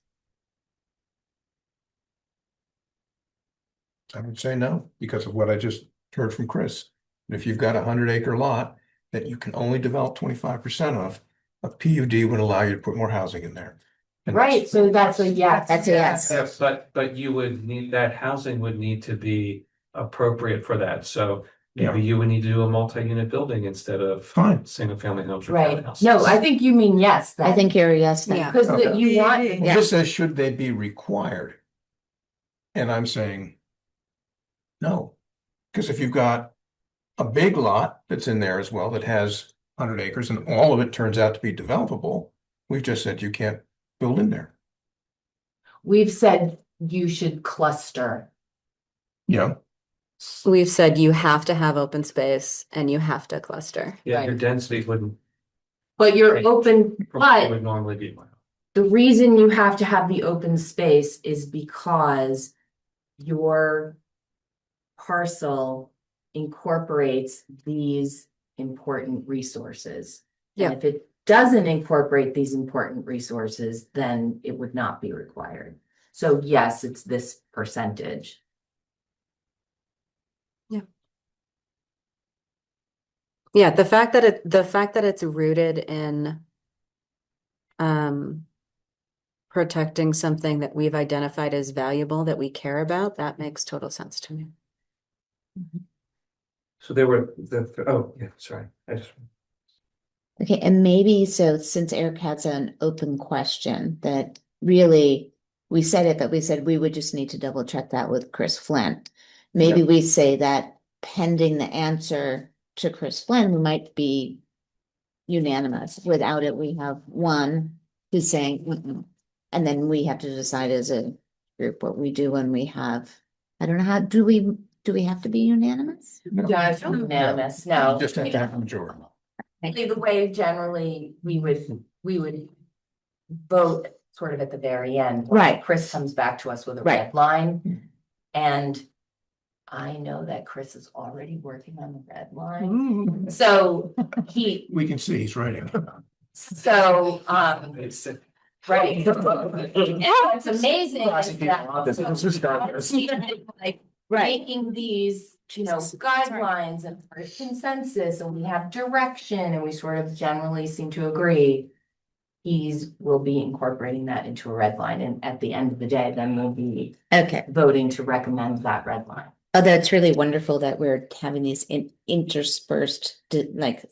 I would say no, because of what I just heard from Chris. If you've got a 100 acre lot that you can only develop 25% of, a PUD would allow you to put more housing in there. And Right, so that's a yes. That's a yes. yeah, but you would need, that housing would need to be appropriate for that. So maybe Yeah. you would need to do a multi-unit building instead of Fine. single family homes or Right. townhouses. No, I think you mean yes. I think you're a yes then. Yeah. Because Okay. you want. Yeah. It just says, should they be required? And I'm saying no, because if you've got a big lot that's in there as well that has 100 acres and all of it turns out to be developable, we've just said you can't build in there. We've said you should cluster. Yeah, We've said you have to have open space and you have to cluster. Yeah, your Right. density wouldn't, But you're Right. open, it but would normally be one. the reason you have to have the open space is because your parcel incorporates these important resources. And Yeah. if it doesn't incorporate these important resources, then it would not be required. So yes, it's this percentage. Yeah, the fact that it's rooted in protecting something that we've identified as valuable that we care about, that makes total sense to me. So they were oh, yeah, sorry. Okay, and maybe so since Eric has an open question that really, we said it, but we said we would just need to double check that with Chris Flint. Maybe we say that pending the answer to Chris Flynn, we might be unanimous. Without it, we have one who's saying, "Mm-mm." And then we have to decide as a group what we do when we have, I don't know how, do we have to be unanimous? Yeah, it's unanimous, no. you just have to have a majority. The way generally we would vote sort of at the very end. when Right. Chris comes back to us with a Right. red line. And I know that Chris is already working on the red line. So We can see he's writing. so, right. Yeah, it's amazing. is that- Like, making these, guidelines and first consensus, and we have direction, and we sort of generally seem to agree. Will be incorporating that into a red line, and at the end of the day, then we'll be Okay, voting to recommend that red line. although it's really wonderful that we're having these interspersed, like,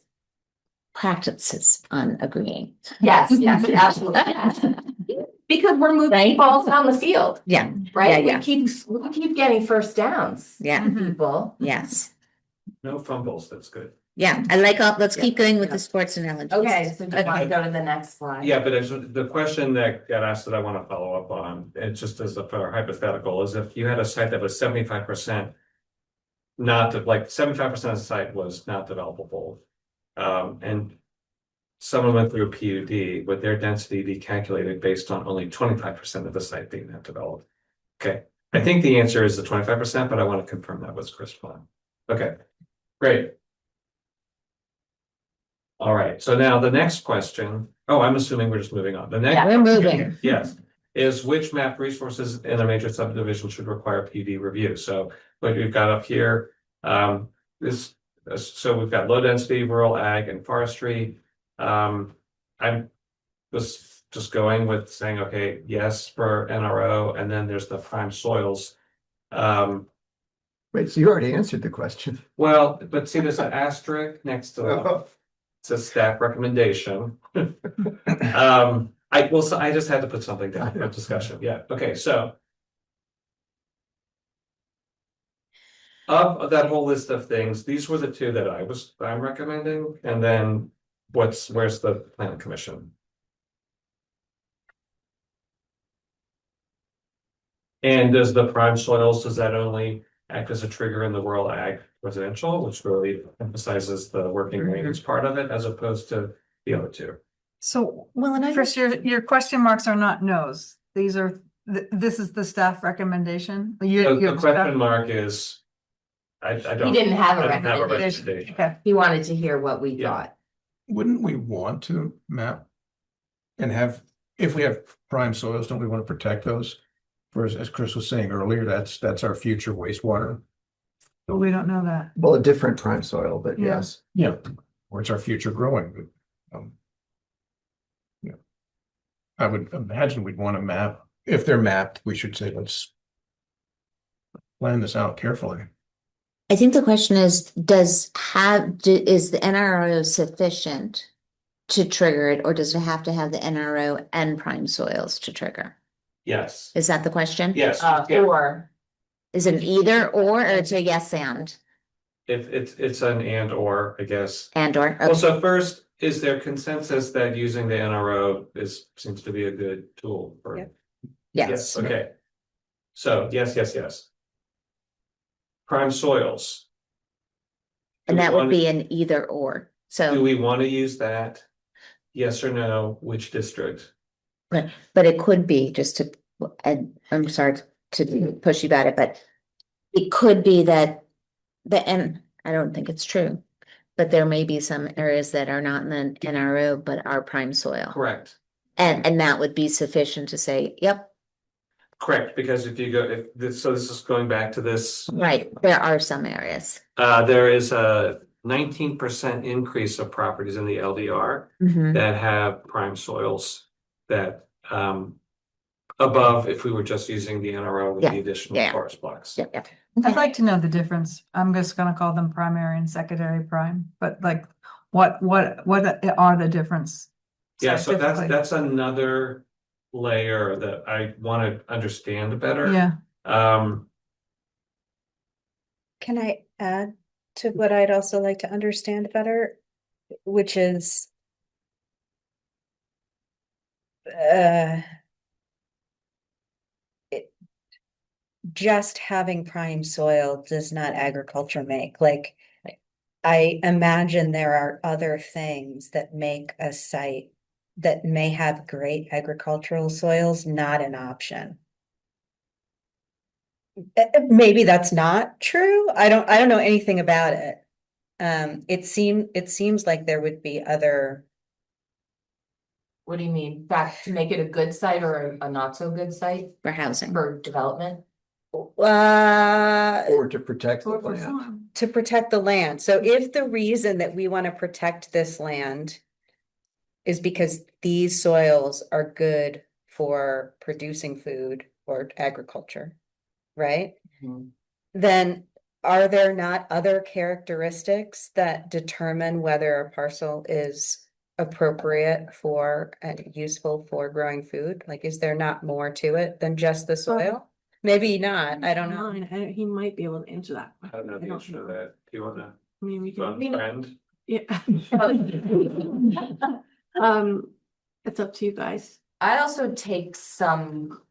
practices on agreeing. Yes, yes, absolutely. Because we're moving Right. balls down the field, Yeah, right? Yeah, We keep getting first downs. yeah, People. yes. No fumbles, that's good. Yeah, I like let's keep going with Yeah. the sports analogies. Okay, so do you want to Okay. go to the next slide? Yeah, but the question that got asked that I want to follow up on, and just as a for hypothetical, is if you had a site that was 75% like 75% of the site was not developable. And someone went through a PUD, would their density be calculated based on only 25% of the site being not developed? Okay, I think the answer is the 25%, but I want to confirm that with Chris Klein. Okay, great. All right, so now the next question, I'm assuming we're just moving on. The next. We're moving. Yes, is which map resources in a major subdivision should require PUD review? So what we've got up here, so we've got low density, rural ag and forestry. I was just going with saying, okay, yes for NRO, and then there's the prime soils. Wait, so you already answered the question. Well, but see, there's an asterisk next to it. It's a staff recommendation. I just had to put something down for discussion. Yeah, okay, so. Of that whole list of things, these were the two that I'm recommending, and then where's the planning commission? And does the prime soils, does that only act as a trigger in the rural ag residential, which really emphasizes the working range part of it as opposed to the other two? So, Well, and Chris, your question marks are not no's. These are, this is the staff recommendation. The question mark is, I don't. He didn't have a I didn't have a recommendation. recommendation. Okay, He wanted to hear what we Yeah. thought. Wouldn't we want to map and have, if we have prime soils, don't we want to protect those? For as Chris was saying earlier, that's our future wastewater. but we don't know that. Well, a different prime soil, but Yeah. yes. Yeah, or it's our future growing. Yeah. I would imagine we'd want to map, if they're mapped, we should say, let's plan this out carefully. I think the question is, is the NRO sufficient to trigger it, or does it have to have the NRO and prime soils to trigger? Yes, Is that the question? yes, yeah. Or, Is it either or it's a yes and It's an and or, I guess. or? Well, so first, is there consensus that using the NRO seems to be a good tool for? Yep. Yes. Okay. So, yes. Prime soils. Do And we that would wanna- be an either or. Do So, we want to use that? Yes or no, which district? but it could be just to, and I'm sorry to push you about it, but it could be that and I don't think it's true, but there may be some areas that are not in the NRO, but are prime soil. Correct. And that would be sufficient to say, yep, Correct, because if you go, so this is going back to this, right, there are some areas. there is a 19% increase of properties in the LDR Mhm. that have prime soils that, above if we were just using the NRO with Yeah, the additional yeah. forest blocks. Yep, yep. I'd like to know the difference. I'm just gonna call them primary and secondary prime, but like, what are the difference? Yeah, so scientifically? that's another layer that I want to understand better. Yeah, Can I add to what I'd also like to understand better, which is just having prime soil does not agriculture make. Like, I imagine there are other things that make a site that may have great agricultural soils not an option. Maybe that's not true. I don't know anything about it. It seems like there would be other. what do you mean, back to make it a good site or a not so good site For housing. for development? Or to protect the Or for land. farm. to protect the land. So if the reason that we want to protect this land is because these soils are good for producing food or agriculture, right? Mhm. Then are there not other characteristics that determine whether a parcel is appropriate for and useful for growing food? Like, is there not more to it than just the soil? Maybe not, I don't know. Mine, he might be able to answer that. I don't know the answer to that. Do you wanna I mean, we phone can, friend? yeah. It's up to you guys. I also take some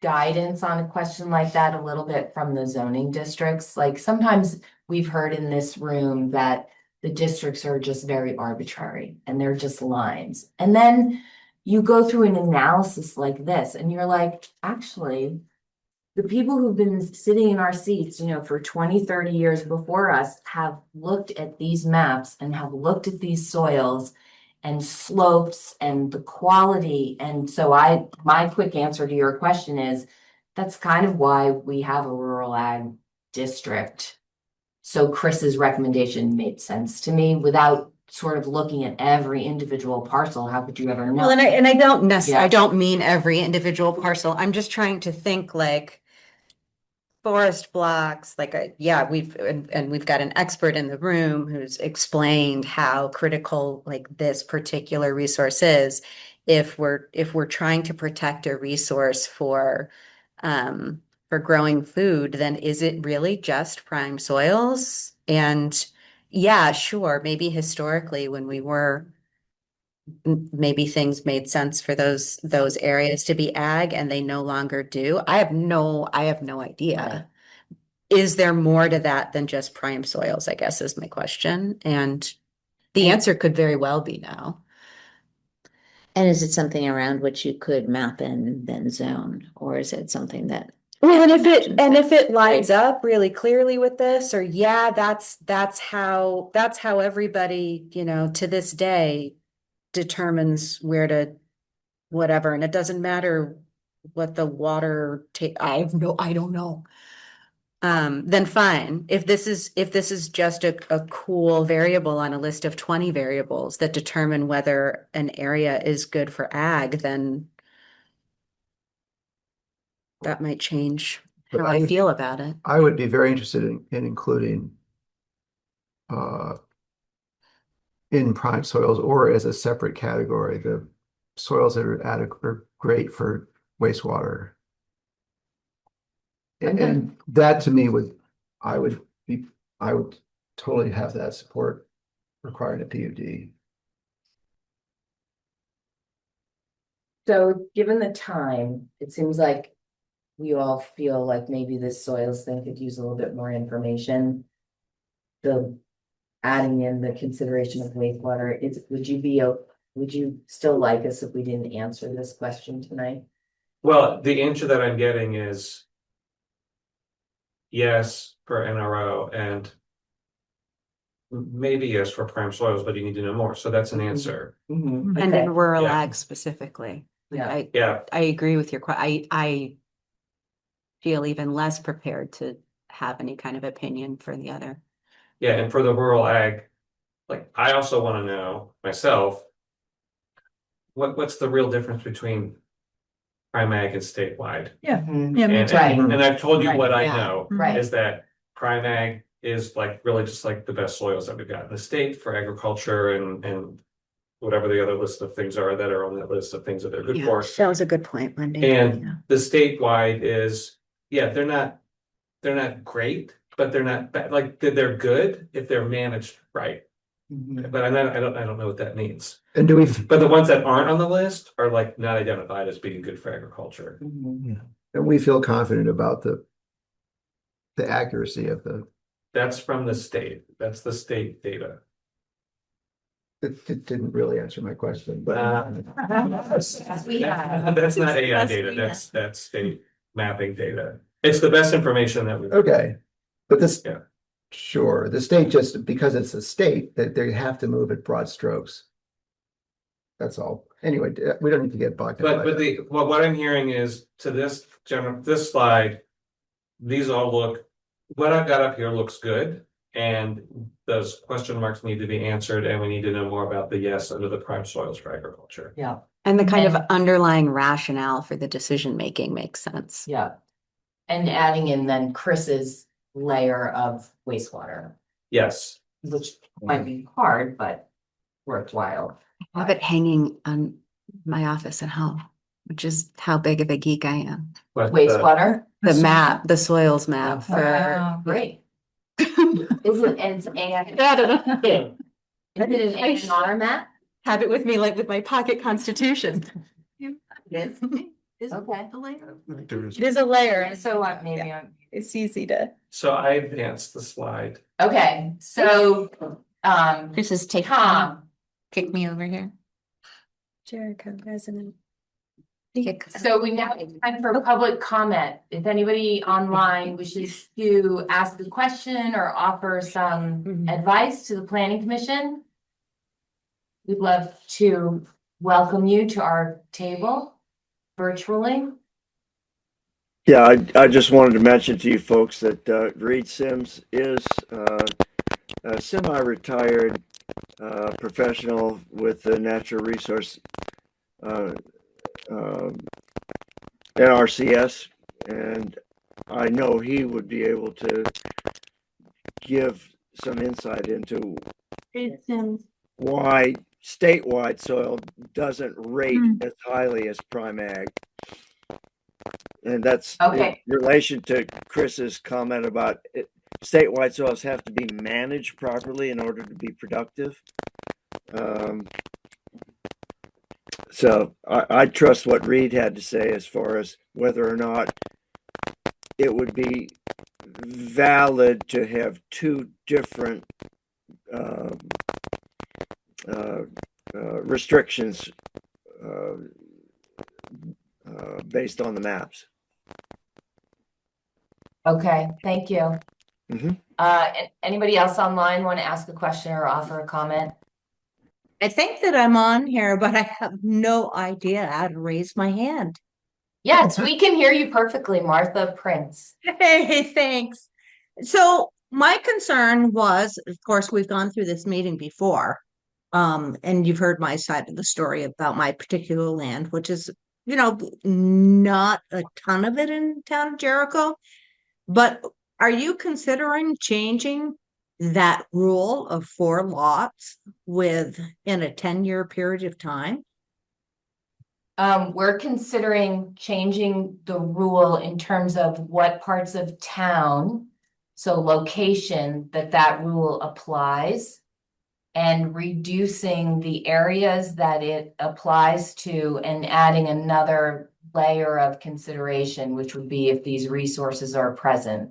guidance on a question like that a little bit from the zoning districts. Like sometimes we've heard in this room that the districts are just very arbitrary and they're just lines. And then you go through an analysis like this and you're like, actually, the people who've been sitting in our seats, for 20, 30 years before us have looked at these maps and have looked at these soils and slopes and the quality. And so my quick answer to your question is, that's kind of why we have a rural ag district. So Chris's recommendation made sense to me without sort of looking at every individual parcel. How could you ever know? Well, and I don't Yeah. I don't mean every individual parcel. I'm just trying to think like forest blocks, like, and we've got an expert in the room who's explained how critical like this particular resource is. If we're trying to protect a resource for growing food, then is it really just prime soils? And yeah, sure, maybe historically when we were maybe things made sense for those areas to be ag and they no longer do. I have no idea. Is there more to that than just prime soils, I guess is my question. And the answer could very well be no. And is it something around which you could map and then zone, or is it something that? Well, and if it lines up really clearly with this, or that's how everybody, to this day determines where to whatever, and it doesn't matter what the water I don't know. Then fine. If this is just a cool variable on a list of 20 variables that determine whether an area is good for ag, then that might change But how I I would- feel about it. I would be very interested in including in prime soils or as a separate category, the soils that are adequate or great for wastewater. And that to me I would totally have that support requiring a PUD. So given the time, it seems like we all feel like maybe this soils thing could use a little bit more information. The adding in the consideration of wastewater, would you still like us if we didn't answer this question tonight? Well, the answer that I'm getting is yes for NRO and maybe yes for prime soils, but you need to know more. So that's an answer. And Okay. in rural Yeah. ag specifically. Like, Yeah. Yeah, I agree with your I feel even less prepared to have any kind of opinion for the other. yeah, and for the rural ag, like I also want to know myself, what's the real difference between prime ag and statewide? Yeah, Mhm. yeah, me And too. Right. and I've told you Right, what I yeah. know Right. is that prime ag is like really just like the best soils that we've got in the state for agriculture and whatever the other list of things are that are on that list of things that they're good Yeah, for. that was a good point, Wendy. And Yeah. the statewide is, yeah, they're not great, but they're not bad. Like they're good if they're managed right. Mhm. But I don't know what that means. And do we, But the ones that aren't on the list are like not identified as being good for agriculture. Mhm. and we feel confident about the accuracy of That's from the state. That's the state data. it didn't really answer my question, but We have. That's not AI Yes, data, we that's state mapping data. It's the best information that we've. okay. But this, Yeah. sure, the state just, because it's a state, that they have to move at broad strokes. That's all. Anyway, we don't need to get bogged down. But what I'm hearing is to this slide, these all look, what I've got up here looks good. And those question marks need to be answered, and we need to know more about the yes under the prime soils for agriculture. Yeah, And the kind of And- underlying rationale for the decision making makes sense. yeah. And adding in then Chris's layer of wastewater, Yes. which might be hard, but worthwhile. I have it hanging on my office at home, which is how big of a geek I am. But, Wastewater. The map, the soils map for. Wow, great. Is it, and it's I don't know. Is it an A&R map? Have it with me like with my pocket constitution. Okay. There is- It is a layer, And so what, maybe I'm, it's easy to. so I advanced the slide. okay, so, Chris is taking, Tom, kick me over here. Jericho resident. Kick. so we now have time for public comment. If anybody online wishes to ask a question or offer some advice to the planning commission, we'd love to welcome you to our table virtually. Yeah, I just wanted to mention to you folks that Reed Sims is a semi-retired professional with the natural resource NRCS, and I know he would be able to give some insight into why statewide soil doesn't rate as highly as prime ag. And that's Okay. in relation to Chris's comment about it, statewide soils have to be managed properly in order to be productive. So I trust what Reed had to say as far as whether or not it would be valid to have two different restrictions based on the maps. Okay, thank you. Mhm. Anybody else online want to ask a question or offer a comment? I think that I'm on here, but I have no idea how to raise my hand. Yes, we can hear you perfectly, Martha Prince. Hey, thanks. So my concern was, of course, we've gone through this meeting before. And you've heard my side of the story about my particular land, which is, not a ton of it in town of Jericho. But are you considering changing that rule of 4 lots in a 10-year period of time? We're considering changing the rule in terms of what parts of town, so location, that rule applies, and reducing the areas that it applies to and adding another layer of consideration, which would be if these resources are present.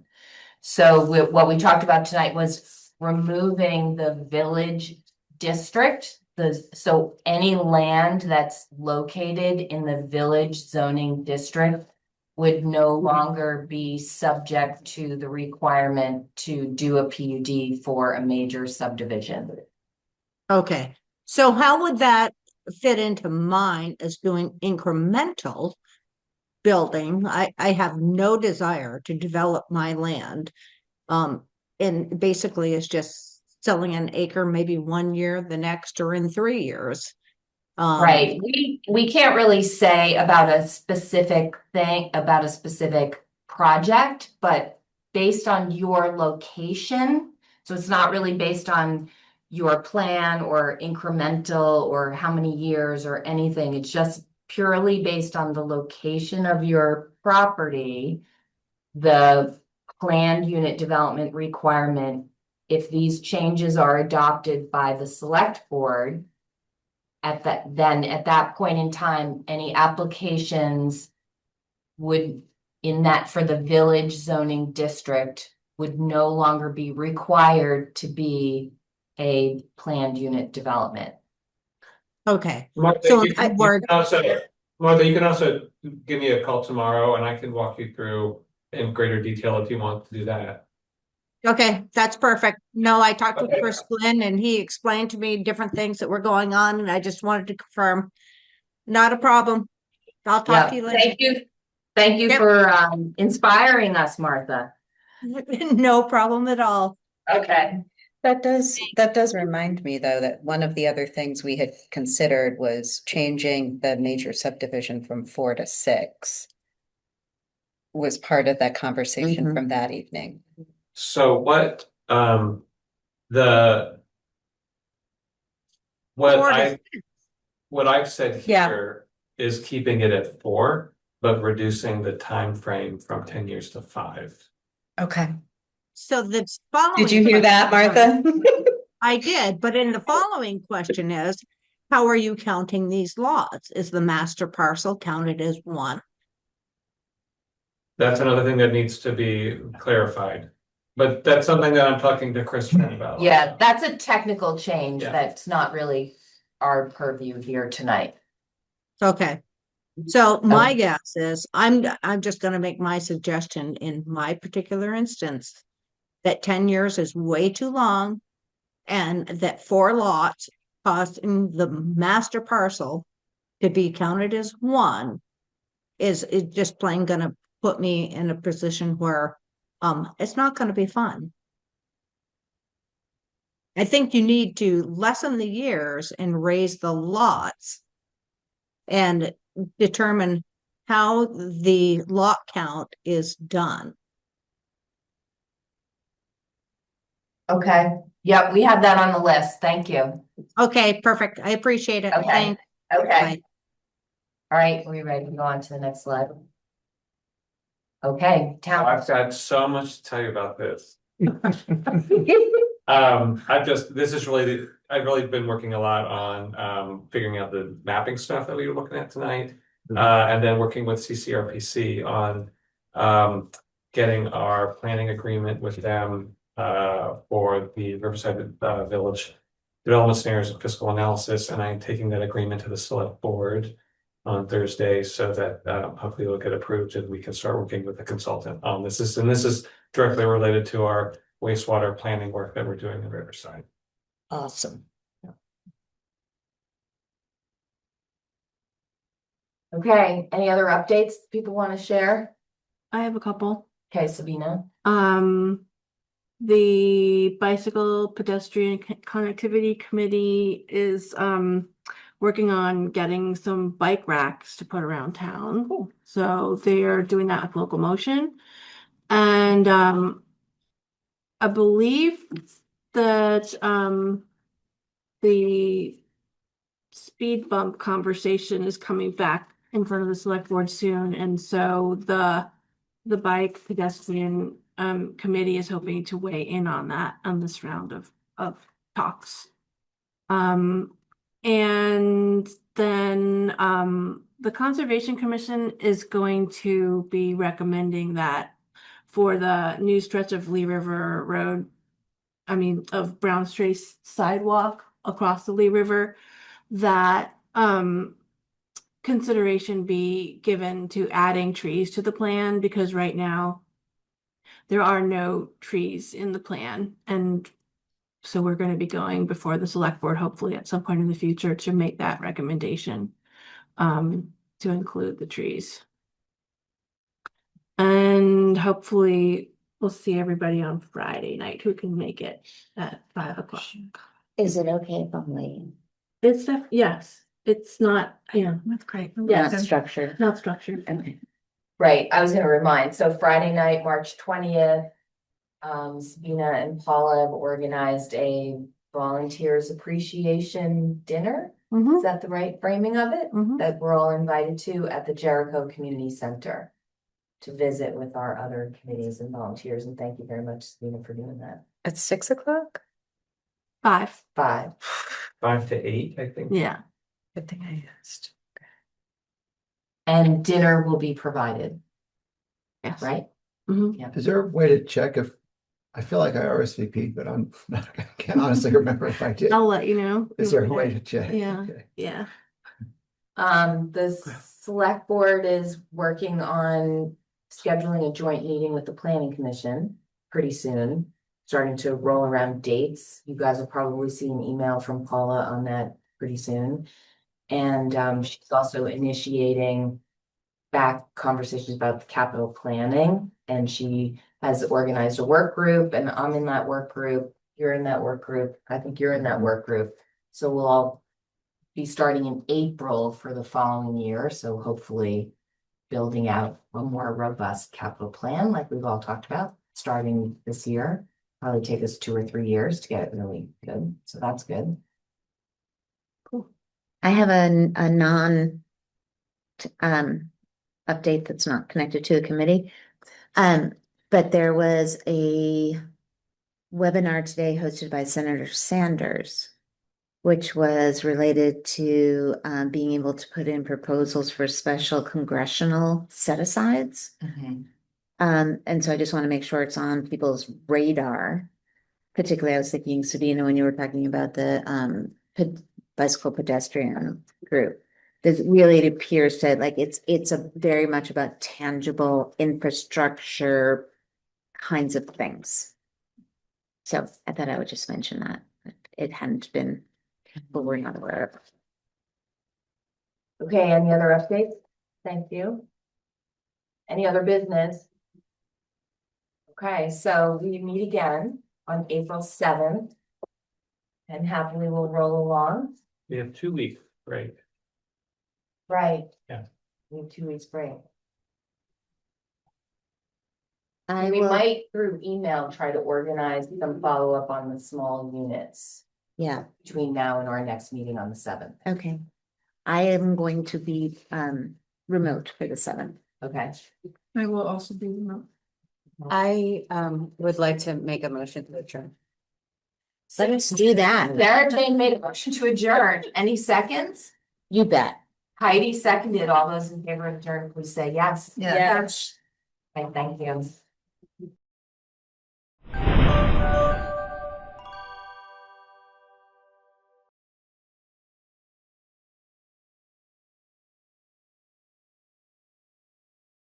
So what we talked about tonight was removing the village district. So any land that's located in the village zoning district would no longer be subject to the requirement to do a PUD for a major subdivision. Okay, so how would that fit into mine as doing incremental building? I have no desire to develop my land. And basically it's just selling an acre, maybe 1 year, the next, or in 3 years. Right, we can't really say about a specific thing, about a specific project, but based on your location, so it's not really based on your plan or incremental or how many years or anything. It's just purely based on the location of your property, the planned unit development requirement. If these changes are adopted by the select board, at that point in time, any applications would, for the village zoning district, would no longer be required to be a planned unit development. Okay, Martha, So you can Martha, you can also give me a call tomorrow and I can walk you through in greater detail if you want to do that. okay, that's perfect. No, I talked with Okay. Chris Flynn and he explained to me different things that were going on and I just wanted to confirm. Not a problem. I'll talk to you later. Thank you. Thank you Yep. for inspiring us, Martha. No problem at all. Okay. That does remind me, though, that one of the other things we had considered was changing the major subdivision from 4 to 6. Was part of that conversation Mhm. from that evening. So what, the. What Four to I, what I've said Yeah. here is keeping it at 4, but reducing the time frame from 10 years to 5. Okay. So the following. Did you hear that, Martha? I did, but in the following question is, how are you counting these lots? Is the master parcel counted as one? That's another thing that needs to be clarified. But that's something that I'm talking to Kristen about. Yeah, also. that's a technical change Yeah. that's not really our purview here tonight. Okay. So my guess is, I'm just gonna make my suggestion in my particular instance. That 10 years is way too long. And that 4 lots causing the master parcel to be counted as one. Is it just plain gonna put me in a position where, it's not gonna be fun. I think you need to lessen the years and raise the lots. And determine how the lot count is done. Okay, yep, we have that on the list. Thank you. Okay, perfect. I appreciate it. Okay, Thanks. okay. Bye. All right, are we ready to go on to the next slide? Okay, town. I've got so much to tell you about this. I've really been working a lot on figuring out the mapping stuff that we were looking at tonight. And then working with CCRPC on getting our planning agreement with them for the Riverside Village development scenarios and fiscal analysis, and I'm taking that agreement to the select board on Thursday so that hopefully it'll get approved and we can start working with the consultant on this. This is directly related to our wastewater planning work that we're doing in Riverside. Awesome. Okay, any other updates people want to share? I have a couple. Okay, Sabina. The Bicycle Pedestrian Connectivity Committee is working on getting some bike racks to put around town. Cool. So they are doing that with local motion. And I believe that the speed bump conversation is coming back in front of the select board soon, and so the bike pedestrian committee is hoping to weigh in on that on this round of talks. And then the Conservation Commission is going to be recommending that for the new stretch of Lee River Road, of Brown Trace sidewalk across the Lee River, that consideration be given to adding trees to the plan, because right now there are no trees in the plan, and so we're going to be going before the select board hopefully at some point in the future to make that recommendation to include the trees. And hopefully we'll see everybody on Friday night who can make it at 5 o'clock. Is it okay if I'm late? It's yes, it's not, That's great. Yeah. Not structured. not structured. Okay. Right, I was gonna remind, so Friday night, March 20th, Sabina and Paula have organized a volunteers appreciation dinner. Is that the right framing of it? That we're all invited to at the Jericho Community Center to visit with our other committees and volunteers, and thank you very much, Sabina, for doing that. At 6 o'clock? 5. 5. 5 to 8, I think. Yeah. Good thing I asked. And dinner will be provided, Yes. right? Is there a way to check if, I feel like I RSVP'd, but I can't honestly remember if I did. I'll let you know. Is there a way to check? Yeah. Okay. Yeah. The select board is working on scheduling a joint meeting with the planning commission pretty soon. Starting to roll around dates. You guys will probably see an email from Paula on that pretty soon. And she's also initiating back conversations about the capital planning, and she has organized a work group, and I'm in that work group. You're in that work group. I think you're in that work group. So we'll all be starting in April for the following year. So hopefully building out a more robust capital plan like we've all talked about starting this year. Probably take us 2 or 3 years to get it really good. So that's good. I have a non update that's not connected to the committee. But there was a webinar today hosted by Senator Sanders, which was related to being able to put in proposals for special congressional set-asides. And so I just want to make sure it's on people's radar. Particularly, I was thinking, Sabina, when you were talking about the bicycle pedestrian group. That really it appears to like it's a very much about tangible infrastructure kinds of things. So I thought I would just mention that. It hadn't been, but we're not aware of. Okay, any other updates? Thank you. Any other business? Okay, so we meet again on April 7th. And happily we'll roll along. We have 2 weeks, right? Right. Yeah. We have 2 weeks break. I We will, might through email try to organize some follow-up on the small units yeah, between now and our next meeting on the 7th. okay. I am going to be remote for the 7th. Okay. I will also be remote. I would like to make a motion to adjourn. Let us do that. Sarah Jane made a motion to adjourn. Any seconds? You bet. Heidi seconded. All those in favor of adjourn, please say yes. Yeah. Yes. Okay, thank you.